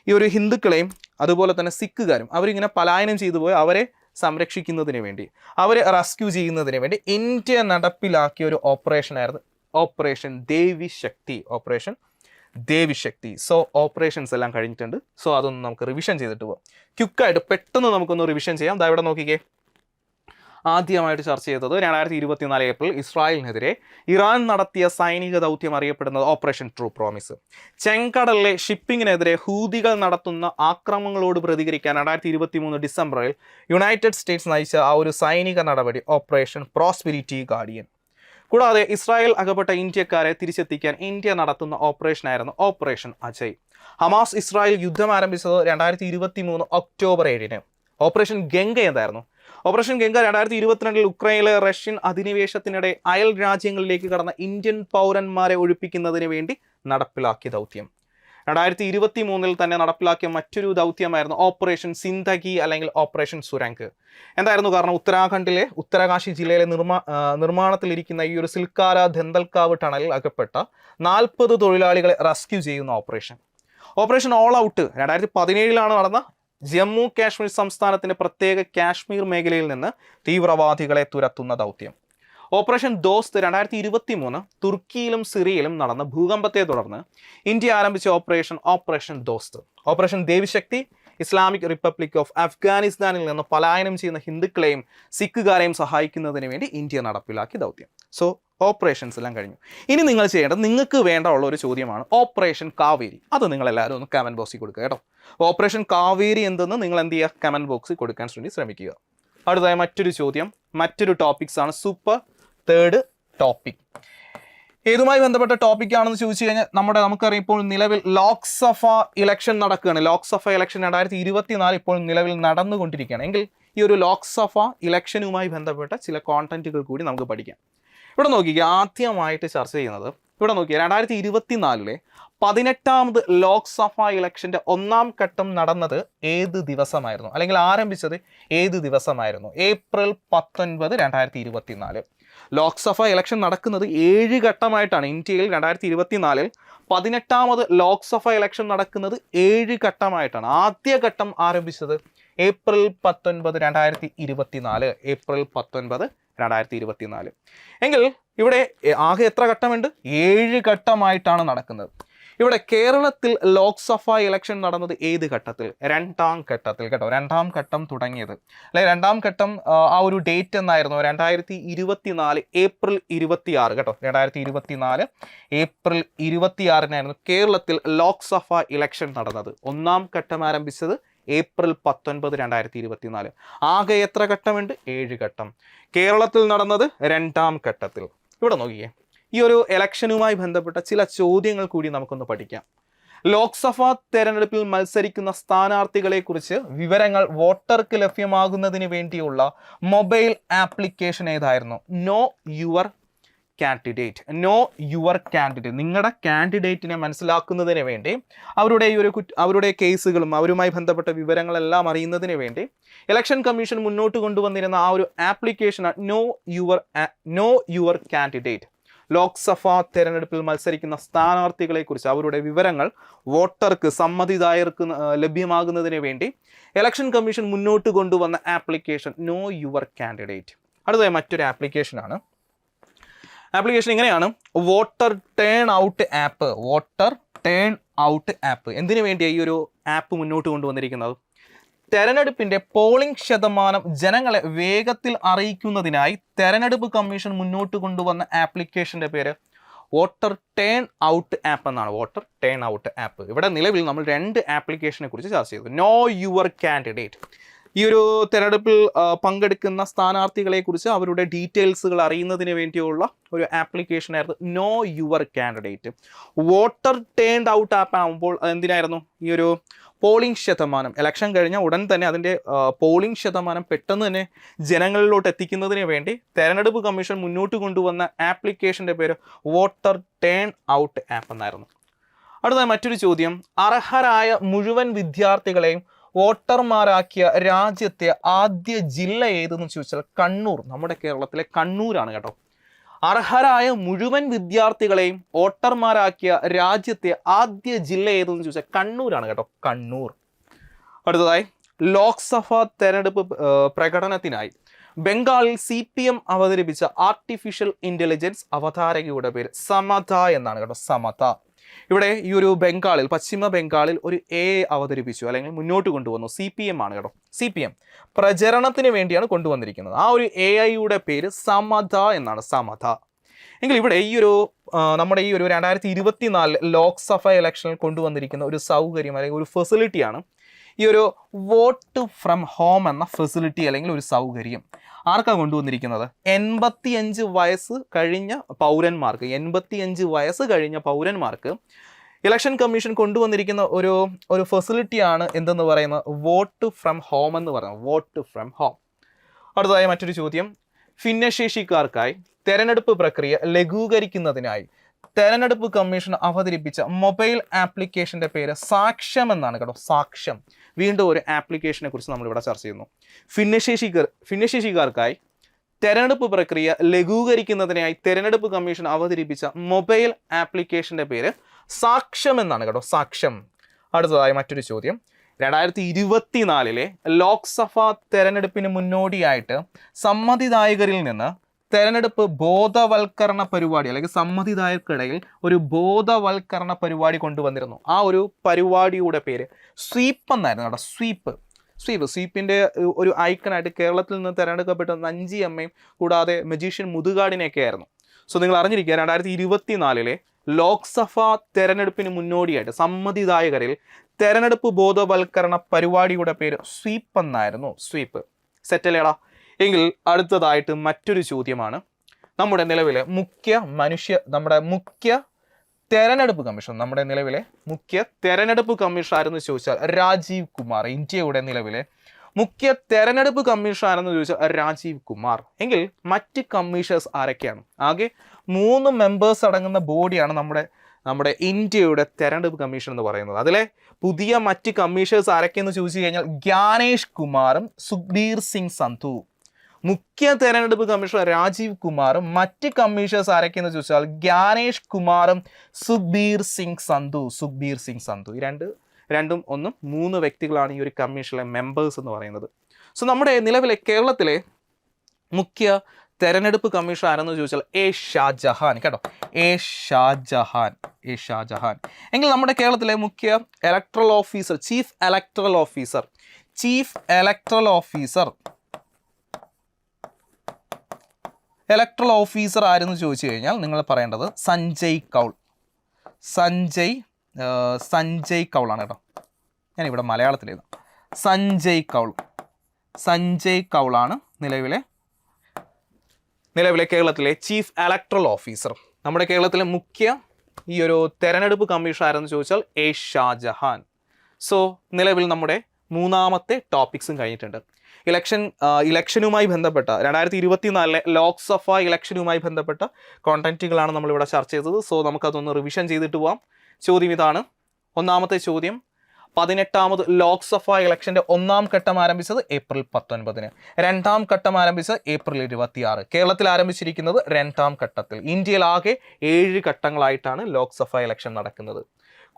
ഈ ഒരു ഹിന്ദുക്കളെയും അതുപോലെ തന്നെ സിഖുകാരും അവരിങ്ങനെ പലായനം ചെയ്തു പോയി അവരെ സംരക്ഷിക്കുന്നതിന് വേണ്ടി, അവരെ റെസ്ക്യൂ ചെയ്യുന്നതിന് വേണ്ടി ഇന്ത്യ നടപ്പിലാക്കിയ ഒരു ഓപ്പറേഷനായിരുന്നു ഓപ്പറേഷൻ ദേവിശക്തി. സോ ഓപ്പറേഷൻസ് എല്ലാം കഴിഞ്ഞിട്ടുണ്ട്. സോ അതൊന്ന് നമുക്ക് റിവിഷൻ ചെയ്തിട്ട് പോകാം. ക്വിക്കായിട്ട് പെട്ടെന്ന് നമുക്കൊന്ന് റിവിഷൻ ചെയ്യാം. ദാ ഇവിടെ നോക്കിക്കേ. ആദ്യമായിട്ട് ചർച്ച ചെയ്തത് 2024 ഏപ്രിൽ ഇസ്രായേലിനെതിരെ ഇറാൻ നടത്തിയ സൈനിക ദൗത്യം അറിയപ്പെടുന്നത് ഓപ്പറേഷൻ ട്രൂ പ്രോമിസ്. ചെങ്കടലിലെ ഷിപ്പിങ്ങിനെതിരെ ഹൂതികൾ നടത്തുന്ന ആക്രമണങ്ങളോട് പ്രതികരിക്കാൻ 2023 ഡിസംബറിൽ യുണൈറ്റഡ് സ്റ്റേറ്റ്സ് നയിച്ച ആ ഒരു സൈനിക നടപടി ഓപ്പറേഷൻ പ്രോസ്പെരിറ്റി ഗാർഡിയൻ. കൂടാതെ ഇസ്രായേൽ അകപ്പെട്ട ഇന്ത്യക്കാരെ തിരിച്ചെത്തിക്കാൻ ഇന്ത്യ നടത്തുന്ന ഓപ്പറേഷനായിരുന്നു ഓപ്പറേഷൻ അജയ്. ഹമാസ് ഇസ്രായേൽ യുദ്ധം ആരംഭിച്ചത് 2023 ഒക്ടോബർ 7. ഓപ്പറേഷൻ ഗംഗ എന്തായിരുന്നു? ഓപ്പറേഷൻ ഗംഗ 2022 ഉക്രൈനിലെ റഷ്യൻ അധിനിവേശത്തിനിടെ അയൽ രാജ്യങ്ങളിലേക്ക് കടന്ന ഇന്ത്യൻ പൗരന്മാരെ ഒഴിപ്പിക്കുന്നതിന് വേണ്ടി നടപ്പിലാക്കിയ ദൗത്യം. 2023 തന്നെ നടപ്പിലാക്കിയ മറ്റൊരു ദൗത്യമായിരുന്നു ഓപ്പറേഷൻ സിന്ധഗി അല്ലെങ്കിൽ ഓപ്പറേഷൻ സുരംഗ്. എന്തായിരുന്നു കാരണം? ഉത്തരകാശി ജില്ലയിലെ നിർമ്മാണത്തിലിരിക്കുന്ന ഈ ഒരു സിൽക്കാര ധന്തൽക്കാവ് ടണലിൽ അകപ്പെട്ട 40 തൊഴിലാളികളെ റെസ്ക്യൂ ചെയ്യുന്ന ഓപ്പറേഷൻ ഓൾ ഔട്ട് 2017 നടന്ന ജമ്മു കാശ്മീർ സംസ്ഥാനത്തിന്റെ പ്രത്യേക കാശ്മീർ മേഖലയിൽ നിന്ന് തീവ്രവാദികളെ തുരത്തുന്ന ദൗത്യം. ഓപ്പറേഷൻ ദോസ്ത് 2023 തുർക്കിയിലും സിറിയയിലും നടന്ന ഭൂകമ്പത്തെ തുടർന്ന് ഇന്ത്യ ആരംഭിച്ച operation Dost. Operation Devi Shakti Islamic republic of അഫ്ഗാനിസ്ഥാനിൽ നിന്ന് പലായനം ചെയ്യുന്ന ഹിന്ദുക്കളെയും സിഖുകാരെയും സഹായിക്കുന്നതിന് വേണ്ടി ഇന്ത്യ നടപ്പിലാക്കിയ ദൗത്യം. സോ ഓപ്പറേഷൻസ് എല്ലാം കഴിഞ്ഞു. ഇനി നിങ്ങൾ ചെയ്യേണ്ടത്, നിങ്ങൾക്ക് വേണ്ട ഒരു ചോദ്യമാണ് ഓപ്പറേഷൻ കാവേരി. അത് നിങ്ങളെല്ലാവരും ഒന്ന് കമൻറ്റ് ബോക്സിൽ കൊടുക്കുക കേട്ടോ. ഓപ്പറേഷൻ കാവേരി എന്തെന്ന് നിങ്ങൾ എന്ത് ചെയ്യുക? കമൻറ്റ് ബോക്സിൽ കൊടുക്കാൻ വേണ്ടി ശ്രമിക്കുക. അടുത്തതായി മറ്റൊരു ടോപ്പിക്സ് ആണ് സൂപ്പർ തേർഡ് ടോപ്പിക്. ഏതുമായി ബന്ധപ്പെട്ട ടോപ്പിക്കാണെന്ന് ചോദിച്ചു കഴിഞ്ഞാൽ നമുക്കറിയാം ഇപ്പോൾ നിലവിൽ ലോക്സഭ ഇലക്ഷൻ നടക്കുകയാണ്. ലോക്സഭ ഇലക്ഷൻ 2024 ഇപ്പോൾ നിലവിൽ നടന്നുകൊണ്ടിരിക്കുകയാണ്. എങ്കിൽ ഈ ഒരു ലോക്സഭ ഇലക്ഷനുമായി ബന്ധപ്പെട്ട ചില കോണ്ടന്റുകൾ കൂടി നമുക്ക് പഠിക്കാം. ഇവിടെ നോക്കിക്കുക, ആദ്യമായിട്ട് ചർച്ച ചെയ്യുന്നത് ഇവിടെ നോക്കിയ 2024 18ാമത് ലോക്സഭ ഇലക്ഷന്റെ 1ാം ഘട്ടം നടന്നത് ഏത് ദിവസമായിരുന്നു, അല്ലെങ്കിൽ ആരംഭിച്ചത് ഏത് ദിവസമായിരുന്നു? ഏപ്രിൽ 19, 2024. ലോക്സഭ ഇലക്ഷൻ നടക്കുന്നത് 7 ഘട്ടമായിട്ടാണ്. ഇന്ത്യയിൽ 2024 18ാമത് ലോക്സഭ ഇലക്ഷൻ നടക്കുന്നത് 7 ഘട്ടമായിട്ടാണ്. ആദ്യ ഘട്ടം ആരംഭിച്ചത് ഏപ്രിൽ 19, 2024. ഏപ്രിൽ 19, 2024. എങ്കിൽ ഇവിടെ ആകെ എത്ര ഘട്ടമുണ്ട്? 7 ഘട്ടമായിട്ടാണ് നടക്കുന്നത്. ഇവിടെ കേരളത്തിൽ ലോക്സഭ ഇലക്ഷൻ നടന്നത് ഏത് ഘട്ടത്തിൽ? 2ാം ഘട്ടത്തിൽ കേട്ടോ. 2ാം ഘട്ടം തുടങ്ങിയത്, അല്ലെ 2ാം ഘട്ടം ആ ഒരു ഡേറ്റ് എന്നായിരുന്നു 2024 ഏപ്രിൽ 26 കേട്ടോ. 2024 ഏപ്രിൽ 26 കേരളത്തിൽ ലോക്സഭ ഇലക്ഷൻ നടന്നത്. 1ാം ഘട്ടം ആരംഭിച്ചത് ഏപ്രിൽ 19, 2024. ആകെ എത്ര ഘട്ടമുണ്ട്? 7 ഘട്ടം. കേരളത്തിൽ നടന്നത് 2ാം ഘട്ടത്തിൽ. ഇവിടെ നോക്കിയേ, ഈ ഒരു ഇലക്ഷനുമായി ബന്ധപ്പെട്ട ചില ചോദ്യങ്ങൾ കൂടി നമുക്കൊന്ന് പഠിക്കാം. ലോക്സഭാ തെരഞ്ഞെടുപ്പിൽ മത്സരിക്കുന്ന സ്ഥാനാർത്ഥികളെക്കുറിച്ച് വിവരങ്ങൾ വോട്ടർക്ക് ലഭ്യമാകുന്നതിന് വേണ്ടിയുള്ള മൊബൈൽ ആപ്ലിക്കേഷൻ ഏതായിരുന്നു? No your candidate. നിങ്ങളുടെ കാൻഡിഡേറ്റിനെ മനസ്സിലാക്കുന്നതിന് വേണ്ടി അവരുടെ കേസുകളും അവരുമായി ബന്ധപ്പെട്ട വിവരങ്ങളെല്ലാം അറിയുന്നതിന് വേണ്ടി ഇലക്ഷൻ കമ്മീഷൻ മുന്നോട്ട് കൊണ്ടുവന്നിരുന്ന ആ ഒരു ആപ്ലിക്കേഷനാണ് നോ യുവർ കാൻഡിഡേറ്റ്. ലോക്സഭാ തെരഞ്ഞെടുപ്പിൽ മത്സരിക്കുന്ന സ്ഥാനാർത്ഥികളെക്കുറിച്ച് അവരുടെ വിവരങ്ങൾ വോട്ടർക്ക് സമ്മതിദായകർക്ക് ലഭ്യമാകുന്നതിന് വേണ്ടി ഇലക്ഷൻ കമ്മീഷൻ മുന്നോട്ട് കൊണ്ടുവന്ന ആപ്ലിക്കേഷൻ നോ യുവർ കാൻഡിഡേറ്റ്. അടുത്തതായി മറ്റൊരു ആപ്ലിക്കേഷനാണ്. ആപ്ലിക്കേഷൻ ഇങ്ങനെയാണ്, വോട്ടർ ടേൺ ഔട്ട് ആപ്പ്. എന്തിനു വേണ്ടിയാണ് ഈ ഒരു ആപ്പ് മുന്നോട്ട് കൊണ്ടുവന്നിരിക്കുന്നത്? തെരഞ്ഞെടുപ്പിന്റെ പോളിംഗ് ശതമാനം ജനങ്ങളെ വേഗത്തിൽ അറിയിക്കുന്നതിനായി തെരഞ്ഞെടുപ്പ് കമ്മീഷൻ മുന്നോട്ട് കൊണ്ടുവന്ന ആപ്ലിക്കേഷന്റെ പേര് വോട്ടർ ടേൺ ഔട്ട് ആപ്പ് എന്നാണ്. Voter turn out app. ഇവിടെ നിലവിൽ നമ്മൾ 2 ആപ്ലിക്കേഷനെ കുറിച്ച് ചർച്ച ചെയ്തു. നോ യുവർ കാൻഡിഡേറ്റ്, ഈ ഒരു തെരഞ്ഞെടുപ്പിൽ പങ്കെടുക്കുന്ന സ്ഥാനാർത്ഥികളെക്കുറിച്ച് അവരുടെ ഡീറ്റെയിൽസുകൾ അറിയുന്നതിന് വേണ്ടിയുള്ള ഒരു ആപ്ലിക്കേഷനായിരുന്നു know your candidate. Voter turned out app ആകുമ്പോൾ എന്തിനായിരുന്നു? ഈ ഒരു പോളിംഗ് ശതമാനം, ഇലക്ഷൻ കഴിഞ്ഞ ഉടൻ തന്നെ അതിൻ്റെ പോളിംഗ് ശതമാനം പെട്ടെന്ന് തന്നെ ജനങ്ങളിലോട്ട് എത്തിക്കുന്നതിന് വേണ്ടി തെരഞ്ഞെടുപ്പ് കമ്മീഷൻ മുന്നോട്ട് കൊണ്ടുവന്ന ആപ്ലിക്കേഷൻ്റെ പേര് വോട്ടർ ടേൺ ഔട്ട് ആപ്പ് എന്നായിരുന്നു. അടുത്ത മറ്റൊരു ചോദ്യം, അർഹരായ മുഴുവൻ വിദ്യാർത്ഥികളെയും വോട്ടർമാരാക്കിയ രാജ്യത്തെ ആദ്യ ജില്ല ഏതെന്ന് ചോദിച്ചാൽ കണ്ണൂർ. നമ്മുടെ കേരളത്തിലെ കണ്ണൂരാണ് കേട്ടോ. അർഹരായ മുഴുവൻ വിദ്യാർത്ഥികളെയും വോട്ടർമാരാക്കിയ രാജ്യത്തെ ആദ്യ ജില്ല ഏതെന്ന് ചോദിച്ചാൽ കണ്ണൂരാണ് കേട്ടോ, കണ്ണൂർ. അടുത്തതായി, ലോക്സഭാ തെരഞ്ഞെടുപ്പ് പ്രകടനത്തിനായി ബംഗാളിൽ CPM അവതരിപ്പിച്ച ആർട്ടിഫിഷ്യൽ ഇന്റലിജൻസ് അവതാരകയുടെ പേര് സമത എന്നാണ് കേട്ടോ, സമത. ഇവിടെ ഈ ഒരു ബംഗാളിൽ, പശ്ചിമ ബംഗാളിൽ ഒരു AI അവതരിപ്പിച്ചു, അല്ലെങ്കിൽ മുന്നോട്ട് കൊണ്ടുവന്നു. CPM ആണ് കേട്ടോ, CPM പ്രചരണത്തിന് വേണ്ടിയാണ് കൊണ്ടുവന്നിരിക്കുന്നത്. ആ ഒരു AI-യുടെ പേര് സമത എന്നാണ്, സമത. എങ്കിൽ ഇവിടെ ഈ ഒരു നമ്മുടെ ഈ ഒരു 2024 ലോക്സഭ ഇലക്ഷനിൽ കൊണ്ടുവന്നിരിക്കുന്ന ഒരു സൗകര്യം അല്ലെങ്കിൽ ഒരു ഫെസിലിറ്റിയാണ് ഈ ഒരു വോട്ട് ഫ്രം ഹോം എന്ന ഫെസിലിറ്റി അല്ലെങ്കിൽ ഒരു സൗകര്യം. ആർക്കാണ് കൊണ്ടുവന്നിരിക്കുന്നത്? 85 വയസ്സ് കഴിഞ്ഞ പൗരന്മാർക്ക്, 85 വയസ്സ് കഴിഞ്ഞ പൗരന്മാർക്ക് ഇലക്ഷൻ കമ്മീഷൻ കൊണ്ടുവന്നിരിക്കുന്ന ഒരു ഫെസിലിറ്റിയാണ് എന്തെന്ന് പറയുന്നത്, വോട്ട് ഫ്രം ഹോം എന്ന് പറയുന്നത്, വോട്ട് ഫ്രം ഹോം. അടുത്തതായി മറ്റൊരു ചോദ്യം, ഭിന്നശേഷിക്കാർക്കായി തെരഞ്ഞെടുപ്പ് പ്രക്രിയ ലഘൂകരിക്കുന്നതിനായി തെരഞ്ഞെടുപ്പ് കമ്മീഷൻ അവതരിപ്പിച്ച മൊബൈൽ ആപ്ലിക്കേഷൻ്റെ പേര് സാക്ഷ്യം എന്നാണ് കേട്ടോ, സാക്ഷ്യം. വീണ്ടും ഒരു ആപ്ലിക്കേഷനെ കുറിച്ച് നമ്മളിവിടെ ചർച്ച ചെയ്യുന്നു. ഭിന്നശേഷിക്കാർക്കായി തെരഞ്ഞെടുപ്പ് പ്രക്രിയ ലഘൂകരിക്കുന്നതിനായി തെരഞ്ഞെടുപ്പ് കമ്മീഷൻ അവതരിപ്പിച്ച മൊബൈൽ ആപ്ലിക്കേഷൻ്റെ പേര് സാക്ഷ്യം എന്നാണ് കേട്ടോ, സാക്ഷ്യം. അടുത്തതായി മറ്റൊരു ചോദ്യം, 2024 ലോക്സഭാ തെരഞ്ഞെടുപ്പിന് മുന്നോടിയായിട്ട് സമ്മതിദായകരിൽ നിന്ന് തെരഞ്ഞെടുപ്പ് ബോധവൽക്കരണ പരിപാടി അല്ലെങ്കിൽ സമ്മതിദായകർക്കിടയിൽ ഒരു ബോധവൽക്കരണ പരിപാടി കൊണ്ടുവന്നിരുന്നു. ആ ഒരു പരിപാടിയുടെ പേര് സ്വീപ്പ് എന്നായിരുന്നു കേട്ടോ, സ്വീപ്പ്. സ്വീപ്പിൻ്റെ ഒരു ഐക്കണായിട്ട് കേരളത്തിൽ നിന്ന് തിരഞ്ഞെടുക്കപ്പെട്ട നഞ്ചി അമ്മയും കൂടാതെ മജീഷ്യൻ മുതുകാടിനെയൊക്കെ ആയിരുന്നു. സോ നിങ്ങൾ അറിഞ്ഞിരിക്കുക, 2024 ലോക്സഭാ തെരഞ്ഞെടുപ്പിന് മുന്നോടിയായിട്ട് സമ്മതിദായകരിൽ തെരഞ്ഞെടുപ്പ് ബോധവൽക്കരണ പരിപാടിയുടെ പേര് സ്വീപ്പ് എന്നായിരുന്നു, സ്വീപ്പ്. സെറ്റല്ലേടാ? എങ്കിൽ അടുത്തതായിട്ട് മറ്റൊരു ചോദ്യമാണ്, നമ്മുടെ നിലവിലെ മുഖ്യ തെരഞ്ഞെടുപ്പ് കമ്മീഷൻ, നമ്മുടെ നിലവിലെ മുഖ്യ തെരഞ്ഞെടുപ്പ് കമ്മീഷൻ ആരെന്ന് ചോദിച്ചാൽ രാജീവ് കുമാർ. ഇന്ത്യയുടെ നിലവിലെ മുഖ്യ തെരഞ്ഞെടുപ്പ് കമ്മീഷൻ ആരെന്ന് ചോദിച്ചാൽ രാജീവ് കുമാർ. എങ്കിൽ മറ്റ് കമ്മീഷണേഴ്സ് ആരൊക്കെയാണ്? ആകെ 3 മെമ്പേഴ്സ് അടങ്ങുന്ന ബോഡിയാണ് നമ്മുടെ ഇന്ത്യയുടെ തെരഞ്ഞെടുപ്പ് കമ്മീഷൻ എന്ന് പറയുന്നത്. അതിലെ പുതിയ മറ്റ് കമ്മീഷണേഴ്സ് ആരൊക്കെയെന്ന് ചോദിച്ചു കഴിഞ്ഞാൽ ജ്ഞാനേഷ് കുമാറും സുഖ്ബീർ സിംഗ് സന്ധു. മുഖ്യ തെരഞ്ഞെടുപ്പ് കമ്മീഷണർ രാജീവ് കുമാറും മറ്റ് കമ്മീഷണേഴ്സ് ആരൊക്കെയെന്ന് ചോദിച്ചാൽ ജ്ഞാനേഷ് കുമാറും സുഖ്ബീർ സിംഗ് സന്ധു. സുഖ്ബീർ സിംഗ് സന്ധു. ഈ രണ്ടും 3 വ്യക്തികളാണ് ഈ ഒരു കമ്മീഷനിലെ മെമ്പേഴ്സ് എന്ന് പറയുന്നത്. സോ നമ്മുടെ നിലവിലെ കേരളത്തിലെ മുഖ്യ തെരഞ്ഞെടുപ്പ് കമ്മീഷൻ ആരെന്ന് ചോദിച്ചാൽ ഷാജഹാൻ കേട്ടോ, ഷാജഹാൻ. എങ്കിൽ നമ്മുടെ കേരളത്തിലെ മുഖ്യ electoral officer, chief electoral officer ആരെന്ന് ചോദിച്ചു കഴിഞ്ഞാൽ നിങ്ങൾ പറയേണ്ടത് സഞ്ജയ് കൗളാണ് കേട്ടോ. ഞാനിവിടെ മലയാളത്തിൽ എഴുതാം, സഞ്ജയ് കൗളാണ് നിലവിലെ കേരളത്തിലെ ചീഫ് ഇലക്ടറൽ ഓഫീസർ. നമ്മുടെ കേരളത്തിലെ മുഖ്യ ഈ ഒരു തെരഞ്ഞെടുപ്പ് കമ്മീഷൻ ആരെന്ന് ചോദിച്ചാൽ ഷാജഹാൻ. സോ നിലവിൽ നമ്മുടെ 3ാമത്തെ ടോപ്പിക്സും കഴിഞ്ഞിട്ടുണ്ട്. ഇലക്ഷനുമായി ബന്ധപ്പെട്ട 2024 ലോക്സഭ ഇലക്ഷനുമായി ബന്ധപ്പെട്ട കോണ്ടന്റുകളാണ് നമ്മളിവിടെ ചർച്ച ചെയ്തത്. സോ നമുക്കതൊന്ന് റിവിഷൻ ചെയ്തിട്ട് പോവാം. ചോദ്യം ഇതാണ്. ഒന്നാമത്തെ ചോദ്യം, 18ാമത് ലോക്സഭ ഇലക്ഷൻ്റെ 1ാം ഘട്ടം ആരംഭിച്ചത് ഏപ്രിൽ 19. 2ാം ഘട്ടം ആരംഭിച്ചത് ഏപ്രിൽ 26. കേരളത്തിൽ ആരംഭിച്ചിരിക്കുന്നത് 2ാം ഘട്ടത്തിൽ. ഇന്ത്യയിൽ ആകെ 7 ഘട്ടങ്ങളായിട്ടാണ് ലോക്സഭ ഇലക്ഷൻ നടക്കുന്നത്.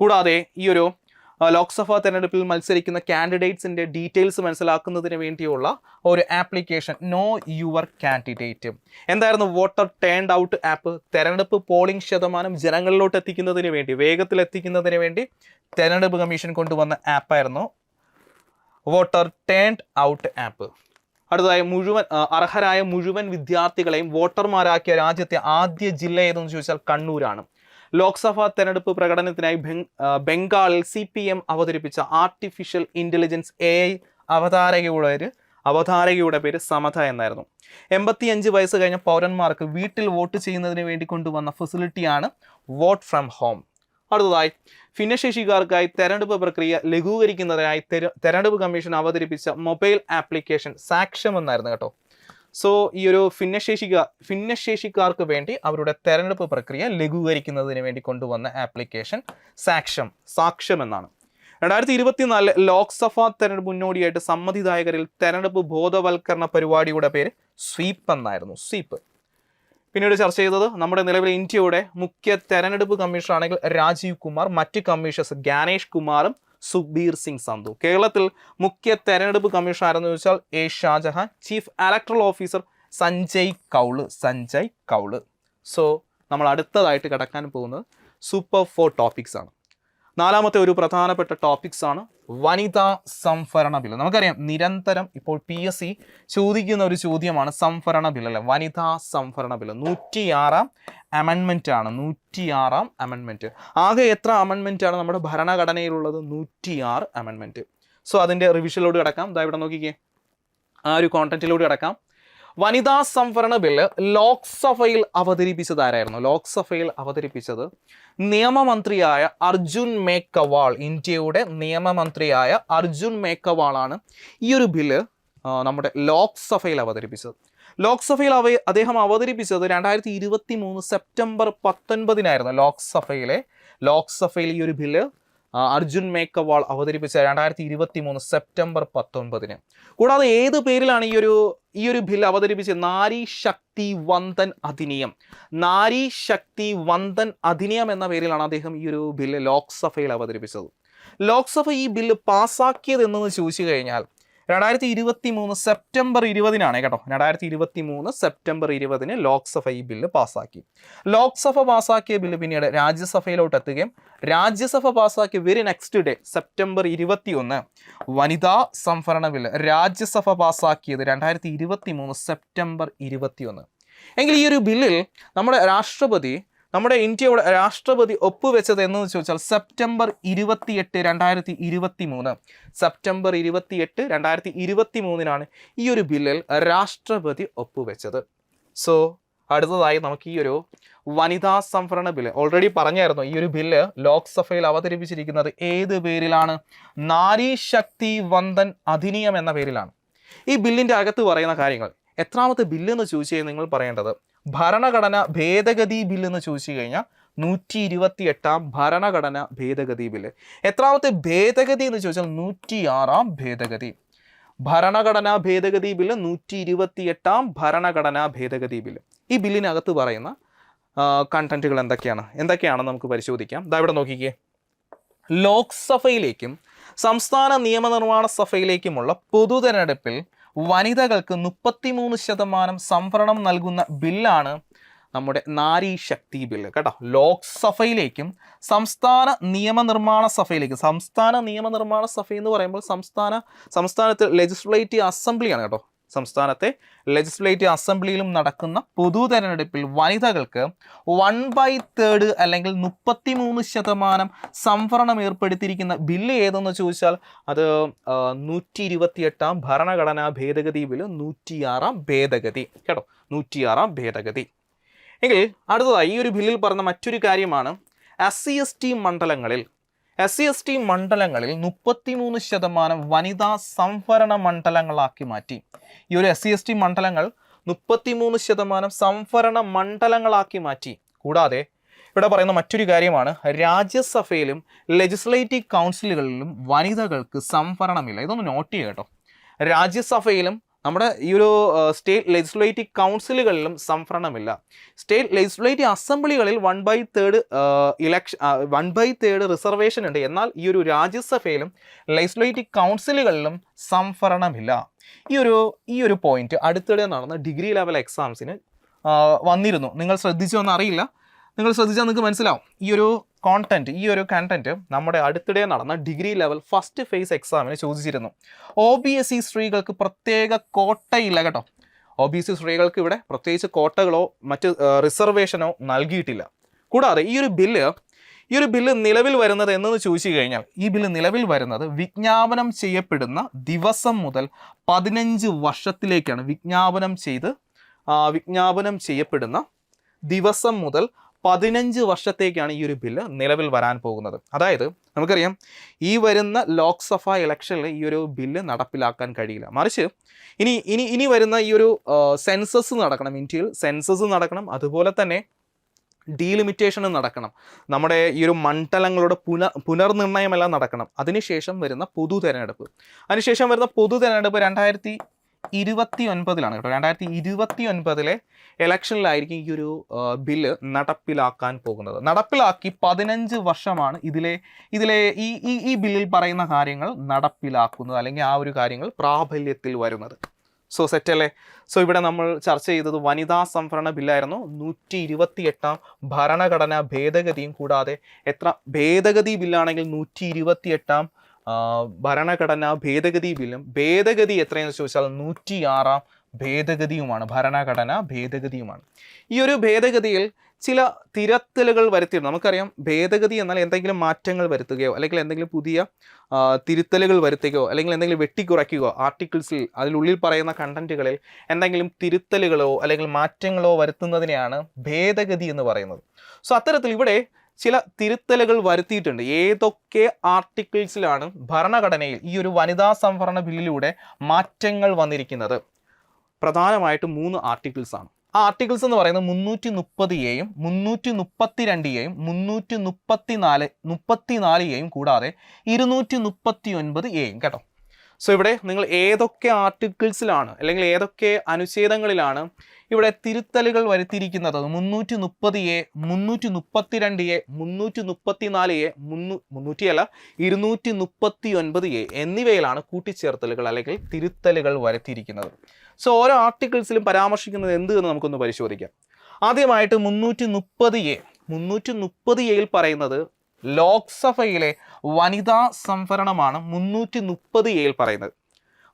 കൂടാതെ ഈ ഒരു ലോക്സഭാ തെരഞ്ഞെടുപ്പിൽ മത്സരിക്കുന്ന കാൻഡിഡേറ്റ്സിൻ്റെ ഡീറ്റെയിൽസ് മനസ്സിലാക്കുന്നതിന് വേണ്ടിയുള്ള ഒരു ആപ്ലിക്കേഷൻ നോ യുവർ കാൻഡിഡേറ്റ്. എന്തായിരുന്നു വോട്ടർ ടേൺഡ് ഔട്ട് ആപ്പ്? തെരഞ്ഞെടുപ്പ് പോളിംഗ് ശതമാനം ജനങ്ങളിലോട്ട് എത്തിക്കുന്നതിന് വേണ്ടി, വേഗത്തിൽ എത്തിക്കുന്നതിന് വേണ്ടി തെരഞ്ഞെടുപ്പ് കമ്മീഷൻ കൊണ്ടുവന്ന ആപ്പായിരുന്നു വോട്ടർ ടേൺഡ് ഔട്ട് ആപ്പ്. അടുത്തതായി അർഹരായ മുഴുവൻ വിദ്യാർത്ഥികളെയും വോട്ടർമാരാക്കിയ രാജ്യത്തെ ആദ്യ ജില്ല ഏതെന്ന് ചോദിച്ചാൽ കണ്ണൂരാണ്. ലോക്സഭാ തെരഞ്ഞെടുപ്പ് പ്രകടനത്തിനായി ബംഗാളിൽ CPM അവതരിപ്പിച്ച ആർട്ടിഫിഷ്യൽ ഇന്റലിജൻസ് AI അവതാരകയുടെ പേര് സമത എന്നായിരുന്നു. 85 വയസ്സ് കഴിഞ്ഞ പൗരന്മാർക്ക് വീട്ടിൽ വോട്ട് ചെയ്യുന്നതിന് വേണ്ടി കൊണ്ടുവന്ന ഫെസിലിറ്റിയാണ് വോട്ട് ഫ്രം ഹോം. അടുത്തതായി ഭിന്നശേഷിക്കാർക്കായി തെരഞ്ഞെടുപ്പ് പ്രക്രിയ ലഘൂകരിക്കുന്നതിനായി തെരഞ്ഞെടുപ്പ് കമ്മീഷൻ അവതരിപ്പിച്ച മൊബൈൽ ആപ്ലിക്കേഷൻ സാക്ഷ്യം എന്നായിരുന്നു കേട്ടോ. സോ ഈ ഒരു ഭിന്നശേഷിക്കാർക്ക് വേണ്ടി അവരുടെ തെരഞ്ഞെടുപ്പ് പ്രക്രിയ ലഘൂകരിക്കുന്നതിന് വേണ്ടി കൊണ്ടുവന്ന ആപ്ലിക്കേഷൻ സാക്ഷ്യം എന്നാണ്. 2024 ലോക്സഭാ തെരഞ്ഞെടുപ്പ് മുന്നോടിയായിട്ട് സമ്മതിദായകരിൽ തെരഞ്ഞെടുപ്പ് ബോധവൽക്കരണ പരിപാടിയുടെ പേര് സ്വീപ്പ് എന്നായിരുന്നു. സ്വീപ്പ്. പിന്നീട് ചർച്ച ചെയ്തത് നമ്മുടെ നിലവിലെ ഇന്ത്യയുടെ മുഖ്യ തെരഞ്ഞെടുപ്പ് കമ്മീഷണർ ആണെങ്കിൽ രാജീവ് കുമാർ, മറ്റ് കമ്മീഷണേഴ്സ് ഗാനേഷ് കുമാറും സുഖ്ബീർ സിംഗ് സന്ധു. കേരളത്തിൽ മുഖ്യ തെരഞ്ഞെടുപ്പ് കമ്മീഷണർ ആരെന്ന് ചോദിച്ചാൽ A. Shajahan. Chief electoral officer Sanjay Kaul. So നമ്മൾ അടുത്തതായിട്ട് കടക്കാൻ പോകുന്നത് സൂപ്പർ 4 ടോപ്പിക്സ് ആണ്. നാലാമത്തെ ഒരു പ്രധാനപ്പെട്ട ടോപ്പിക്സ് ആണ് വനിതാ സംവരണ ബില്ല്. നമുക്കറിയാം നിരന്തരം ഇപ്പോൾ PSC ചോദിക്കുന്ന ഒരു ചോദ്യമാണ് സംവരണ ബില്ല് അല്ലെ, വനിതാ സംവരണ ബില്ല്. 106ാം അമെൻമെന്റ് ആണ്. 106ാം അമെൻമെന്റ്. ആകെ എത്ര അമെൻമെന്റ് ആണ് നമ്മുടെ ഭരണഘടനയിലുള്ളത്? 106 അമെൻമെന്റ്. സോ അതിന്റെ റിവിഷനിലോട്ട് കിടക്കാം. ദാ ഇവിടെ നോക്കിക്കേ, ആ ഒരു കോണ്ടന്റിലോട്ട് കിടക്കാം. വനിതാ സംവരണ ബില്ല് ലോക്സഭയിൽ അവതരിപ്പിച്ചത് ആരായിരുന്നു? ലോക്സഭയിൽ അവതരിപ്പിച്ചത് നിയമമന്ത്രിയായ അർജുൻ മേഘവാൾ. ഇന്ത്യയുടെ നിയമമന്ത്രിയായ അർജുൻ മേഘവാളാണ് ഈ ഒരു ബില്ല് നമ്മുടെ ലോക്സഭയിൽ അവതരിപ്പിച്ചത്. ലോക്സഭയിൽ അദ്ദേഹം അവതരിപ്പിച്ചത് 2023 സെപ്റ്റംബർ 19 ലോക്സഭയിൽ ഈ ഒരു ബില്ല് അർജുൻ മേഘവാൾ അവതരിപ്പിച്ച 2023 സെപ്റ്റംബർ 19. കൂടാതെ ഏത് പേരിലാണ് ഈ ഒരു ബില്ല് അവതരിപ്പിച്ചത്? നാരി ശക്തി വന്ദൻ അധിനിയം എന്ന പേരിലാണ് അദ്ദേഹം ഈ ഒരു ബില്ല് ലോക്സഭയിൽ അവതരിപ്പിച്ചത്. ലോക്സഭ ഈ ബില്ല് പാസ്സാക്കിയത് എന്നു ചോദിച്ചു കഴിഞ്ഞാൽ 2023 സെപ്റ്റംബർ 20 കേട്ടോ. 2023 സെപ്റ്റംബർ 20 ലോക്സഭ ഈ ബില്ല് പാസ്സാക്കി. ലോക്സഭ പാസ്സാക്കിയ ബില്ല് പിന്നീട് രാജ്യസഭയിലോട്ട് എത്തുകയും രാജ്യസഭ പാസ്സാക്കിയ വെരി നെക്സ്റ്റ് ഡേ സെപ്റ്റംബർ 21 വനിതാ സംവരണ ബില്ല് രാജ്യസഭ പാസ്സാക്കിയത് 2023 സെപ്റ്റംബർ 21. എങ്കിൽ ഈ ഒരു ബില്ലിൽ നമ്മുടെ ഇന്ത്യയുടെ രാഷ്ട്രപതി ഒപ്പുവെച്ചത് എന്ന് ചോദിച്ചാൽ സെപ്റ്റംബർ 28, 2023. സെപ്റ്റംബർ 28, 2023 ഈ ഒരു ബില്ലിൽ രാഷ്ട്രപതി ഒപ്പുവെച്ചത്. സോ അടുത്തതായി നമുക്ക് ഈ ഒരു വനിതാ സംവരണ ബില്ല് ഓൾറെഡി പറഞ്ഞായിരുന്നു. ഈ ഒരു ബില്ല് ലോക്സഭയിൽ അവതരിപ്പിച്ചിരിക്കുന്നത് ഏത് പേരിലാണ്? നാരി ശക്തി വന്ദൻ അധിനിയം എന്ന പേരിലാണ്. ഈ ബില്ലിൻ്റെ അകത്ത് പറയുന്ന കാര്യങ്ങൾ എത്രാമത്തെ ബില്ല് എന്ന് ചോദിച്ചു കഴിഞ്ഞാൽ നിങ്ങൾ പറയേണ്ടത് ഭരണഘടന ഭേദഗതി ബില്ല് എന്ന് ചോദിച്ചു കഴിഞ്ഞാൽ 128ാം ഭരണഘടന ഭേദഗതി ബില്ല്. എത്രാമത്തെ ഭേദഗതി എന്ന് ചോദിച്ചാൽ 106ാം ഭേദഗതി. ഭരണഘടനാ ഭേദഗതി ബില്ല് 128ാം ഭരണഘടനാ ഭേദഗതി ബില്ല്. ഈ ബില്ലിനകത്ത് പറയുന്ന കണ്ടന്റുകൾ എന്തൊക്കെയാണെന്ന് നമുക്ക് പരിശോധിക്കാം. ദാ ഇവിടെ നോക്കിക്കേ. ലോക്സഭയിലേക്കും സംസ്ഥാന നിയമനിർമ്മാണ സഭയിലേക്കുമുള്ള പൊതു തെരഞ്ഞെടുപ്പിൽ വനിതകൾക്ക് 33% സംവരണം നൽകുന്ന ബില്ലാണ് നമ്മുടെ നാരി ശക്തി ബില്ല് കേട്ടോ. ലോക്സഭയിലേക്കും സംസ്ഥാന നിയമനിർമ്മാണ സഭ എന്ന് പറയുമ്പോൾ സംസ്ഥാനത്തെ ലെജിസ്ലേറ്റീവ് അസംബ്ലിയാണ് കേട്ടോ. സംസ്ഥാനത്തെ ലെജിസ്ലേറ്റീവ് അസംബ്ലിയിലും നടക്കുന്ന പൊതു തെരഞ്ഞെടുപ്പിൽ വനിതകൾക്ക് 1/3 അല്ലെങ്കിൽ 33% സംവരണം ഏർപ്പെടുത്തിയിരിക്കുന്ന ബില്ല് ഏതെന്ന് ചോദിച്ചാൽ അത് 128ാം ഭരണഘടനാ ഭേദഗതി ബില്ല് 106ാം ഭേദഗതി കേട്ടോ. 106ാം ഭേദഗതി. എങ്കിൽ അടുത്തതായി ഈ ഒരു ബില്ലിൽ പറഞ്ഞ മറ്റൊരു കാര്യമാണ് SC/ST മണ്ഡലങ്ങളിൽ 33% വനിതാ സംവരണ മണ്ഡലങ്ങളാക്കി മാറ്റി. ഈ ഒരു SC/ST മണ്ഡലങ്ങൾ 33% സംവരണ മണ്ഡലങ്ങളാക്കി മാറ്റി. കൂടാതെ ഇവിടെ പറയുന്ന മറ്റൊരു കാര്യമാണ് രാജ്യസഭയിലും ലെജിസ്ലേറ്റീവ് കൗൺസിലുകളിലും വനിതകൾക്ക് സംവരണമില്ല. ഇതൊന്ന് നോട്ട് ചെയ്യുക കേട്ടോ. രാജ്യസഭയിലും നമ്മുടെ ഈ ഒരു സ്റ്റേറ്റ് ലെജിസ്ലേറ്റീവ് കൗൺസിലുകളിലും സംവരണമില്ല. സ്റ്റേറ്റ് ലെജിസ്ലേറ്റീവ് അസംബ്ലികളിൽ 1/3 റിസർവേഷൻ ഉണ്ട്. എന്നാൽ ഈ ഒരു രാജ്യസഭയിലും ലെജിസ്ലേറ്റീവ് കൗൺസിലുകളിലും സംവരണമില്ല. ഈ ഒരു പോയിന്റ് അടുത്തിടെ നടന്ന ഡിഗ്രി ലെവൽ എക്സാംസിന് വന്നിരുന്നു. നിങ്ങൾ ശ്രദ്ധിച്ചോ എന്നറിയില്ല. നിങ്ങൾ ശ്രദ്ധിച്ചാൽ നിങ്ങൾക്ക് മനസ്സിലാവും. ഈ ഒരു കോണ്ടന്റ് ഈ ഒരു കണ്ടന്റ് നമ്മുടെ അടുത്തിടെ നടന്ന ഡിഗ്രി ലെവൽ ഫസ്റ്റ് ഫേസ് എക്സാമിന് ചോദിച്ചിരുന്നു. OBC സ്ത്രീകൾക്ക് പ്രത്യേക കോട്ടയില്ല കേട്ടോ. OBC സ്ത്രീകൾക്ക് ഇവിടെ പ്രത്യേകിച്ച് കോട്ടകളോ മറ്റ് റിസർവേഷനോ നൽകിയിട്ടില്ല. കൂടാതെ ഈ ഒരു ബില്ല് നിലവിൽ വരുന്നത് എന്നു ചോദിച്ചു കഴിഞ്ഞാൽ ഈ ബില്ല് നിലവിൽ വരുന്നത് വിജ്ഞാപനം ചെയ്യപ്പെടുന്ന ദിവസം മുതൽ 15 വർഷത്തിലേക്കാണ്. വിജ്ഞാപനം ചെയ്യപ്പെടുന്ന ദിവസം മുതൽ 15 വർഷത്തേക്കാണ് ഈ ഒരു ബില്ല് നിലവിൽ വരാൻ പോകുന്നത്. അതായത് നമുക്കറിയാം ഈ വരുന്ന ലോക്സഭ ഇലക്ഷനിൽ ഈ ഒരു ബില്ല് നടപ്പിലാക്കാൻ കഴിയില്ല. മറിച്ച് ഇനി വരുന്ന ഈ ഒരു സെൻസസ് നടക്കണം, ഇന്ത്യയിൽ സെൻസസ് നടക്കണം, അതുപോലെ തന്നെ ഡീലിമിറ്റേഷൻ നടക്കണം, നമ്മുടെ ഈ ഒരു മണ്ഡലങ്ങളുടെ പുനർനിർണയമെല്ലാം നടക്കണം. അതിനുശേഷം വരുന്ന പൊതു തെരഞ്ഞെടുപ്പ് 2029 കേട്ടോ. 2029 ഇലക്ഷനിലായിരിക്കും ഈ ഒരു ബില്ല് നടപ്പിലാക്കാൻ പോകുന്നത്. നടപ്പിലാക്കി 15 വർഷമാണ് ഇതിലെ ഈ ബില്ലിൽ പറയുന്ന കാര്യങ്ങൾ നടപ്പിലാക്കുന്നത്, അല്ലെങ്കിൽ ആ ഒരു കാര്യങ്ങൾ പ്രാബല്യത്തിൽ വരുന്നത്. സോ സെറ്റല്ലേ? സോ ഇവിടെ നമ്മൾ ചർച്ച ചെയ്തത് വനിതാ സംവരണ ബില്ലായിരുന്നു. 128 ഭരണഘടനാ ഭേദഗതിയും കൂടാതെ എത്ര ഭേദഗതി ബില്ലാണെങ്കിൽ 128 ഭരണഘടനാ ഭേദഗതി ബില്ലും, ഭേദഗതി എത്രയെന്ന് ചോദിച്ചാൽ 106 ഭേദഗതിയുമാണ്, ഭരണഘടനാ ഭേദഗതിയുമാണ്. ഈ ഒരു ഭേദഗതിയിൽ ചില തിരുത്തലുകൾ വരുത്തിയിരുന്നു. നമുക്കറിയാം ഭേദഗതി എന്നാൽ എന്തെങ്കിലും മാറ്റങ്ങൾ വരുത്തുകയോ അല്ലെങ്കിൽ എന്തെങ്കിലും പുതിയ തിരുത്തലുകൾ വരുത്തുകയോ അല്ലെങ്കിൽ എന്തെങ്കിലും വെട്ടിക്കുറയ്ക്കുകയോ, ആർട്ടിക്കിൾസിൽ അതിനുള്ളിൽ പറയുന്ന കണ്ടന്റുകളിൽ എന്തെങ്കിലും തിരുത്തലുകളോ അല്ലെങ്കിൽ മാറ്റങ്ങളോ വരുത്തുന്നതിനെയാണ് ഭേദഗതി എന്ന് പറയുന്നത്. സോ അത്തരത്തിൽ ഇവിടെ ചില തിരുത്തലുകൾ വരുത്തിയിട്ടുണ്ട്. ഏതൊക്കെ ആർട്ടിക്കിൾസിലാണ് ഭരണഘടനയിൽ ഈ ഒരു വനിതാ സംവരണ ബില്ലിലൂടെ മാറ്റങ്ങൾ വന്നിരിക്കുന്നത്? പ്രധാനമായിട്ടും 3 ആർട്ടിക്കിൾസാണ്. ആ ആർട്ടിക്കിൾസ് എന്ന് പറയുന്നത് 330A, 332A, 334A കൂടാതെ 239A കേട്ടോ. സോ ഇവിടെ നിങ്ങൾ ഏതൊക്കെ ആർട്ടിക്കിൾസിലാണ് അല്ലെങ്കിൽ ഏതൊക്കെ അനുച്ഛേദങ്ങളിലാണ് ഇവിടെ തിരുത്തലുകൾ വരുത്തിയിരിക്കുന്നത്? 330A, 332A, 334A, 239A എന്നിവയിലാണ് കൂട്ടിച്ചേർത്തലുകൾ അല്ലെങ്കിൽ തിരുത്തലുകൾ വരുത്തിയിരിക്കുന്നത്. സോ ഓരോ ആർട്ടിക്കിൾസിലും പരാമർശിക്കുന്നത് എന്ത് എന്ന് നമുക്കൊന്ന് പരിശോധിക്കാം. ആദ്യമായിട്ട് 330Aയിൽ പറയുന്നത് ലോക്സഭയിലെ വനിതാ സംവരണമാണ്. 330Aയിൽ പറയുന്നത്.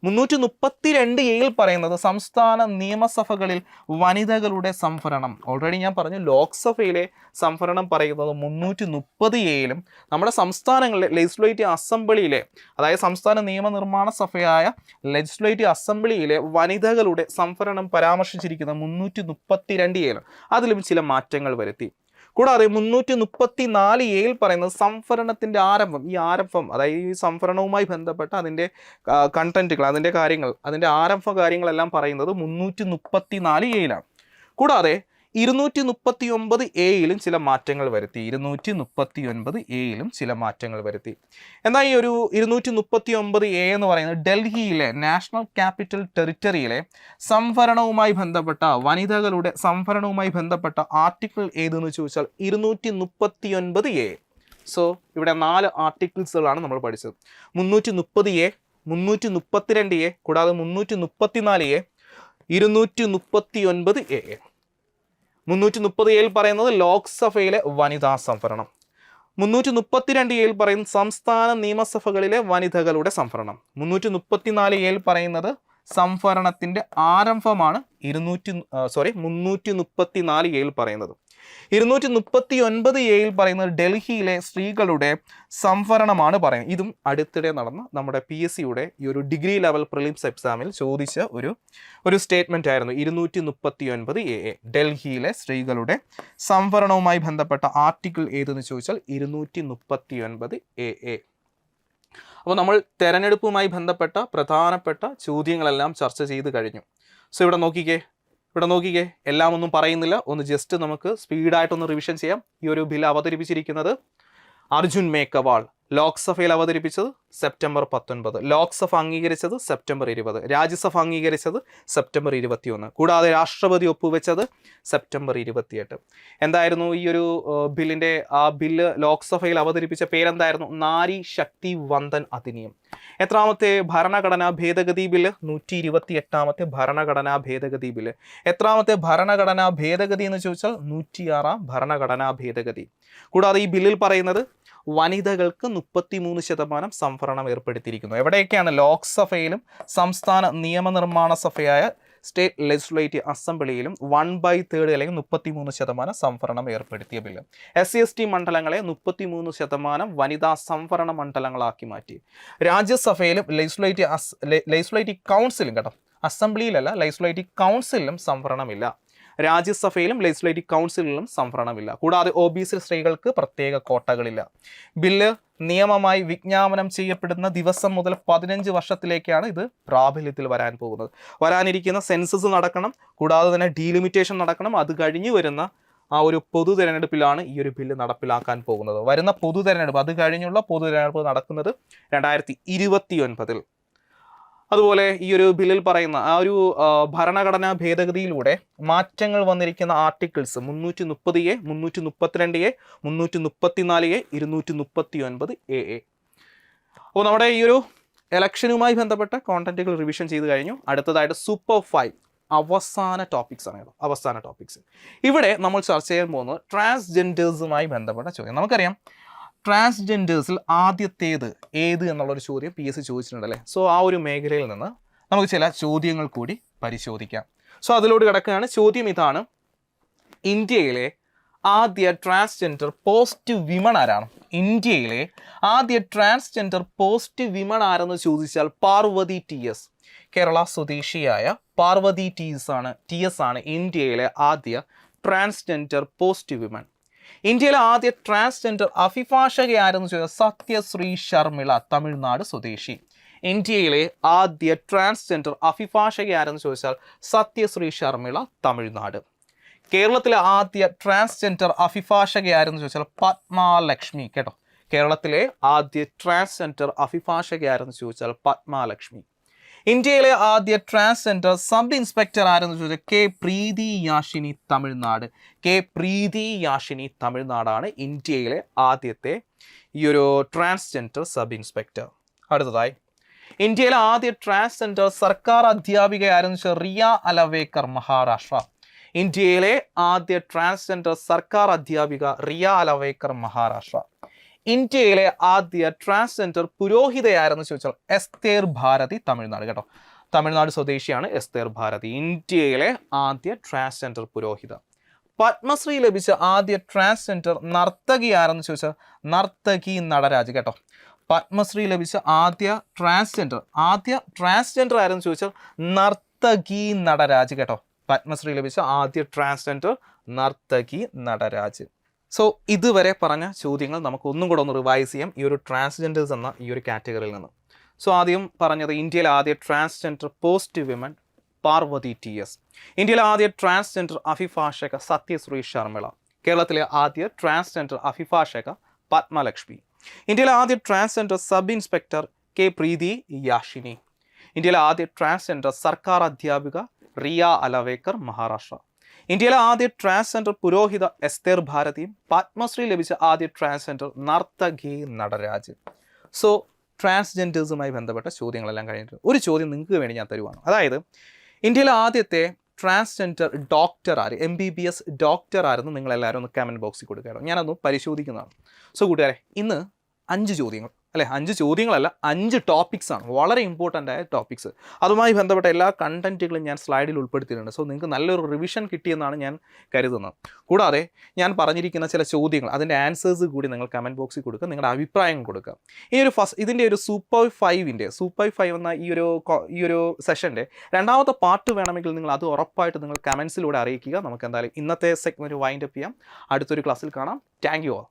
332Aയിൽ പറയുന്നത് സംസ്ഥാന നിയമസഭകളിൽ വനിതകളുടെ സംവരണം. ഓൾറെഡി ഞാൻ പറഞ്ഞു ലോക്സഭയിലെ സംവരണം പറയുന്നത് 330Aയിലും നമ്മുടെ സംസ്ഥാനങ്ങളിലെ ലെജിസ്ലേറ്റീവ് അസംബ്ലിയിലെ, അതായത് സംസ്ഥാന നിയമനിർമ്മാണ സഭയായ ലെജിസ്ലേറ്റീവ് അസംബ്ലിയിലെ വനിതകളുടെ സംവരണം പരാമർശിച്ചിരിക്കുന്നത് 332Aയിലും. അതിലും ചില മാറ്റങ്ങൾ വരുത്തി. കൂടാതെ 334Aയിൽ പറയുന്നത് സംവരണത്തിൻ്റെ ആരംഭം. ഈ ആരംഭം, അതായത് ഈ സംവരണവുമായി ബന്ധപ്പെട്ട അതിൻ്റെ കണ്ടന്റുകൾ, അതിൻ്റെ കാര്യങ്ങൾ, അതിൻ്റെ ആരംഭ കാര്യങ്ങളെല്ലാം പറയുന്നത് 334Aയിലാണ്. കൂടാതെ 239Aയിലും ചില മാറ്റങ്ങൾ വരുത്തി. 239Aയിലും ചില മാറ്റങ്ങൾ വരുത്തി. എന്നാൽ ഈ ഒരു 239A എന്ന് പറയുന്നത് ഡൽഹിയിലെ നാഷണൽ ക്യാപിറ്റൽ ടെറിട്ടറിയിലെ സംവരണവുമായി ബന്ധപ്പെട്ട, വനിതകളുടെ സംവരണവുമായി ബന്ധപ്പെട്ട ആർട്ടിക്കിൾ ഏതെന്ന് ചോദിച്ചാൽ 239A. സോ ഇവിടെ 4 ആർട്ടിക്കിൾസുകളാണ് നമ്മൾ പഠിച്ചത്. 330A, 332A കൂടാതെ 334A, 239A. 330Aയിൽ പറയുന്നത് ലോക്സഭയിലെ വനിതാ സംവരണം. 332Aയിൽ പറയുന്നത് സംസ്ഥാന നിയമസഭകളിലെ വനിതകളുടെ സംവരണം. 334Aയിൽ പറയുന്നത് സംവരണത്തിൻ്റെ ആരംഭമാണ്. 334Aയിൽ പറയുന്നത്. 239Aയിൽ പറയുന്നത് ഡൽഹിയിലെ സ്ത്രീകളുടെ സംവരണമാണ് പറയുന്നത്. ഇതും അടുത്തിടെ നടന്ന നമ്മുടെ PSCയുടെ ഈ ഒരു ഡിഗ്രി ലെവൽ പ്രിലിംസ് എക്സാമിൽ ചോദിച്ച ഒരു സ്റ്റേറ്റ്മെന്റ് ആയിരുന്നു. 239A ഡൽഹിയിലെ സ്ത്രീകളുടെ സംവരണവുമായി ബന്ധപ്പെട്ട ആർട്ടിക്കിൾ ഏതെന്ന് ചോദിച്ചാൽ 239A. അപ്പോൾ നമ്മൾ തെരഞ്ഞെടുപ്പുമായി ബന്ധപ്പെട്ട പ്രധാനപ്പെട്ട ചോദ്യങ്ങളെല്ലാം ചർച്ച ചെയ്ത് കഴിഞ്ഞു. സോ ഇവിടെ നോക്കിക്കേ, എല്ലാം ഒന്നും പറയുന്നില്ല, ഒന്ന് ജസ്റ്റ് നമുക്ക് സ്പീഡായിട്ടൊന്ന് റിവിഷൻ ചെയ്യാം. ഈ ഒരു ബിൽ അവതരിപ്പിച്ചിരിക്കുന്നത് അർജുൻ മേഘവാൾ, ലോക്സഭയിൽ അവതരിപ്പിച്ചത് സെപ്റ്റംബർ 19, ലോക്സഭ അംഗീകരിച്ചത് സെപ്റ്റംബർ 20, രാജ്യസഭ അംഗീകരിച്ചത് സെപ്റ്റംബർ 21, കൂടാതെ രാഷ്ട്രപതി ഒപ്പുവെച്ചത് സെപ്റ്റംബർ 28. എന്തായിരുന്നു ഈ ഒരു ബില്ലിൻ്റെ ബില്ല് ലോക്സഭയിൽ അവതരിപ്പിച്ച പേരെന്തായിരുന്നു? നാരി ശക്തി വന്ദൻ അധിനിയം. എത്രാമത്തെ ഭരണഘടനാ ഭേദഗതി ബില്ല്? 128ാമത്തെ ഭരണഘടനാ ഭേദഗതി ബില്ല്. എത്രാമത്തെ ഭരണഘടനാ ഭേദഗതി എന്ന് ചോദിച്ചാൽ 106ാം ഭരണഘടനാ ഭേദഗതി. കൂടാതെ ഈ ബില്ലിൽ പറയുന്നത് വനിതകൾക്ക് 33% സംവരണം ഏർപ്പെടുത്തിയിരിക്കുന്നു. എവിടെയൊക്കെയാണ്? ലോക്സഭയിലും സംസ്ഥാന നിയമനിർമ്മാണ സഭയായ സ്റ്റേറ്റ് ലെജിസ്ലേറ്റീവ് അസംബ്ലിയിലും 1/3 അല്ലെങ്കിൽ 33% സംവരണം ഏർപ്പെടുത്തിയ ബില്ല്. SC/ST മണ്ഡലങ്ങളെ 33% വനിതാ സംവരണ മണ്ഡലങ്ങളാക്കി മാറ്റി. രാജ്യസഭയിലും ലെജിസ്ലേറ്റീവ് കൗൺസിലും കേട്ടോ, അസംബ്ലിയിലല്ല, ലെജിസ്ലേറ്റീവ് കൗൺസിലിലും സംവരണമില്ല. രാജ്യസഭയിലും ലെജിസ്ലേറ്റീവ് കൗൺസിലിലും സംവരണമില്ല. കൂടാതെ OBC സ്ത്രീകൾക്ക് പ്രത്യേക കോട്ടകളില്ല. ബില്ല് നിയമമായി വിജ്ഞാപനം ചെയ്യപ്പെടുന്ന ദിവസം മുതൽ 15 വർഷത്തിലേക്കാണ് ഇത് പ്രാബല്യത്തിൽ വരാൻ പോകുന്നത്. വരാനിരിക്കുന്ന സെൻസസ് നടക്കണം, കൂടാതെ തന്നെ ഡീലിമിറ്റേഷൻ നടക്കണം. അത് കഴിഞ്ഞ് വരുന്ന ആ ഒരു പൊതു തിരഞ്ഞെടുപ്പിലാണ് ഈ ഒരു ബില്ല് നടപ്പിലാക്കാൻ പോകുന്നത്. വരുന്ന പൊതു തിരഞ്ഞെടുപ്പ്, അത് കഴിഞ്ഞുള്ള പൊതു തിരഞ്ഞെടുപ്പ് നടക്കുന്നത് 2029. അതുപോലെ ഈ ഒരു ബില്ലിൽ പറയുന്ന ആ ഒരു ഭരണഘടനാ ഭേദഗതിയിലൂടെ മാറ്റങ്ങൾ വന്നിരിക്കുന്ന articles 330A, 332A, 334A, 239AA. അപ്പോൾ നമ്മുടെ ഈ ഒരു ഇലക്ഷനുമായി ബന്ധപ്പെട്ട കോണ്ടന്റുകൾ റിവിഷൻ ചെയ്ത് കഴിഞ്ഞു. അടുത്തതായിട്ട് സൂപ്പർ 5 അവസാന ടോപ്പിക്സ് ആണ്. അവസാന ടോപ്പിക്സ് ഇവിടെ നമ്മൾ ചർച്ച ചെയ്യാൻ പോകുന്നത് ട്രാൻസ്ജെൻഡേഴ്സുമായി ബന്ധപ്പെട്ട ചോദ്യം. നമുക്കറിയാം ട്രാൻസ്ജെൻഡേഴ്സിൽ ആദ്യത്തേത് ഏത് എന്നുള്ളൊരു ചോദ്യം PSC ചോദിച്ചിട്ടുണ്ടല്ലേ. സോ ആ ഒരു മേഖലയിൽ നിന്ന് നമുക്ക് ചില ചോദ്യങ്ങൾ കൂടി പരിശോധിക്കാം. സോ അതിലോട്ട് കിടക്കുകയാണ്. ചോദ്യം ഇതാണ്: ഇന്ത്യയിലെ ആദ്യ ട്രാൻസ്ജെൻഡർ പോസ്റ്റ് വിമൺ ആരാണ്? ഇന്ത്യയിലെ ആദ്യ ട്രാൻസ്ജെൻഡർ പോസ്റ്റ് വിമൺ ആരെന്ന് ചോദിച്ചാൽ പാർവതി TS. കേരള സ്വദേശിയായ പാർവതി TS ആണ് ഇന്ത്യയിലെ ആദ്യ ട്രാൻസ്ജെൻഡർ പോസ്റ്റ് വിമൺ. ഇന്ത്യയിലെ ആദ്യ ട്രാൻസ്ജെൻഡർ അഭിഭാഷക ആരെന്ന് ചോദിച്ചാൽ സത്യശ്രീ ശർമിള, തമിഴ്നാട് സ്വദേശി. ഇന്ത്യയിലെ ആദ്യ ട്രാൻസ്ജെൻഡർ അഭിഭാഷക ആരെന്ന് ചോദിച്ചാൽ സത്യശ്രീ ശർമിള, തമിഴ്നാട്. കേരളത്തിലെ ആദ്യ ട്രാൻസ്ജെൻഡർ അഭിഭാഷക ആരെന്ന് ചോദിച്ചാൽ പത്മാലക്ഷ്മി. കേട്ടോ, കേരളത്തിലെ ആദ്യ ട്രാൻസ്ജെൻഡർ അഭിഭാഷക ആരെന്ന് ചോദിച്ചാൽ പത്മാലക്ഷ്മി. ഇന്ത്യയിലെ ആദ്യ ട്രാൻസ്ജെൻഡർ സബ് ഇൻസ്പെക്ടർ ആരെന്ന് ചോദിച്ചാൽ K. പ്രീതി യാഷിനി, തമിഴ്നാട്. K. പ്രീതി യാഷിനി, തമിഴ്നാടാണ് ഇന്ത്യയിലെ ആദ്യത്തെ ഈ ഒരു ട്രാൻസ്ജെൻഡർ സബ് ഇൻസ്പെക്ടർ. അടുത്തതായി ഇന്ത്യയിലെ ആദ്യ ട്രാൻസ്ജെൻഡർ സർക്കാർ അധ്യാപിക ആരെന്ന് വെച്ചാൽ റിയ അലവേക്കർ, മഹാരാഷ്ട്ര. ഇന്ത്യയിലെ ആദ്യ ട്രാൻസ്ജെൻഡർ സർക്കാർ അധ്യാപിക റിയ അലവേക്കർ, മഹാരാഷ്ട്ര. ഇന്ത്യയിലെ ആദ്യ ട്രാൻസ്ജെൻഡർ പുരോഹിതയാരെന്ന് ചോദിച്ചാൽ എസ്തേർ ഭാരതി, തമിഴ്നാട്. കേട്ടോ, തമിഴ്നാട് സ്വദേശിയാണ് എസ്തേർ ഭാരതി, ഇന്ത്യയിലെ ആദ്യ ട്രാൻസ്ജെൻഡർ പുരോഹിത. പത്മശ്രീ ലഭിച്ച ആദ്യ ട്രാൻസ്ജെൻഡർ നർത്തകി ആരെന്ന് ചോദിച്ചാൽ നർത്തകി നടരാജ്. കേട്ടോ, പത്മശ്രീ ലഭിച്ച ആദ്യ ട്രാൻസ്ജെൻഡർ ആരെന്ന് ചോദിച്ചാൽ നർത്തകി നടരാജ്. കേട്ടോ, പത്മശ്രീ ലഭിച്ച ആദ്യ ട്രാൻസ്ജെൻഡർ നർത്തകി നടരാജ്. സോ ഇതുവരെ പറഞ്ഞ ചോദ്യങ്ങൾ നമുക്ക് ഒന്നും കൂടെ ഒന്ന് റിവൈസ് ചെയ്യാം ഈ ഒരു ട്രാൻസ്ജെൻഡേഴ്സ് എന്ന ഈ ഒരു കാറ്റഗറിയിൽ നിന്ന്. സോ ആദ്യം പറഞ്ഞത് ഇന്ത്യയിലെ ആദ്യ transgender post women Parvathy TS. ഇന്ത്യയിലെ ആദ്യ ട്രാൻസ്ജെൻഡർ അഭിഭാഷക സത്യശ്രീ ശർമിള. കേരളത്തിലെ ആദ്യ ട്രാൻസ്ജെൻഡർ അഭിഭാഷക പത്മലക്ഷ്മി. ഇന്ത്യയിലെ ആദ്യ ട്രാൻസ്ജെൻഡർ സബ് ഇൻസ്പെക്ടർ K. പ്രീതി യാഷിനി. ഇന്ത്യയിലെ ആദ്യ ട്രാൻസ്ജെൻഡർ സർക്കാർ അധ്യാപിക റിയ അലവേക്കർ, മഹാരാഷ്ട്ര. ഇന്ത്യയിലെ ആദ്യ ട്രാൻസ്ജെൻഡർ പുരോഹിത എസ്തേർ ഭാരതിയും. പത്മശ്രീ ലഭിച്ച ആദ്യ ട്രാൻസ്ജെൻഡർ നർത്തകി നടരാജ്. സോ ട്രാൻസ്ജെൻഡേഴ്സുമായി ബന്ധപ്പെട്ട ചോദ്യങ്ങളെല്ലാം കഴിഞ്ഞിട്ട് ഒരു ചോദ്യം നിങ്ങൾക്ക് വേണ്ടി ഞാൻ തരുവാണ്. അതായത് ഇന്ത്യയിലെ ആദ്യത്തെ ട്രാൻസ്ജെൻഡർ ഡോക്ടർ ആര്, MBBS ഡോക്ടർ ആരെന്ന് നിങ്ങളെല്ലാവരും ഒന്ന് കമൻറ്റ് ബോക്സിൽ കൊടുക്കുക. ഞാനൊന്ന് പരിശോധിക്കുന്നതാണ്. സോ കൂട്ടുകാരെ, ഇന്ന് 5 ചോദ്യങ്ങൾ അല്ലേ, 5 ചോദ്യങ്ങളല്ല, 5 ടോപ്പിക്സ് ആണ്, വളരെ ഇമ്പോർട്ടൻ്റ് ആയ ടോപ്പിക്സ്. അതുമായി ബന്ധപ്പെട്ട എല്ലാ കണ്ടന്റുകളും ഞാൻ സ്ലൈഡിൽ ഉൾപ്പെടുത്തിയിട്ടുണ്ട്. സോ നിങ്ങൾക്ക് നല്ലൊരു റിവിഷൻ കിട്ടിയെന്നാണ് ഞാൻ കരുതുന്നത്. കൂടാതെ ഞാൻ പറഞ്ഞിരിക്കുന്ന ചില ചോദ്യങ്ങൾ, അതിൻ്റെ ആൻസേഴ്സ് കൂടി നിങ്ങൾ കമൻറ്റ് ബോക്സിൽ കൊടുക്കുക, നിങ്ങളുടെ അഭിപ്രായം കൊടുക്കുക. ഇതിൻ്റെ ഒരു സൂപ്പർ 5 എന്ന ഈ ഒരു സെഷൻ്റെ രണ്ടാമത്തെ പാർട്ട് വേണമെങ്കിൽ നിങ്ങൾ അത് ഉറപ്പായിട്ട് നിങ്ങൾ കമൻസിലൂടെ അറിയിക്കുക. നമുക്ക് എന്തായാലും ഇന്നത്തെ സെഗ്മെൻറ്റ് വൈൻഡ് അപ്പ് ചെയ്യാം. അടുത്തൊരു ക്ലാസ്സിൽ കാണാം. Thank you all.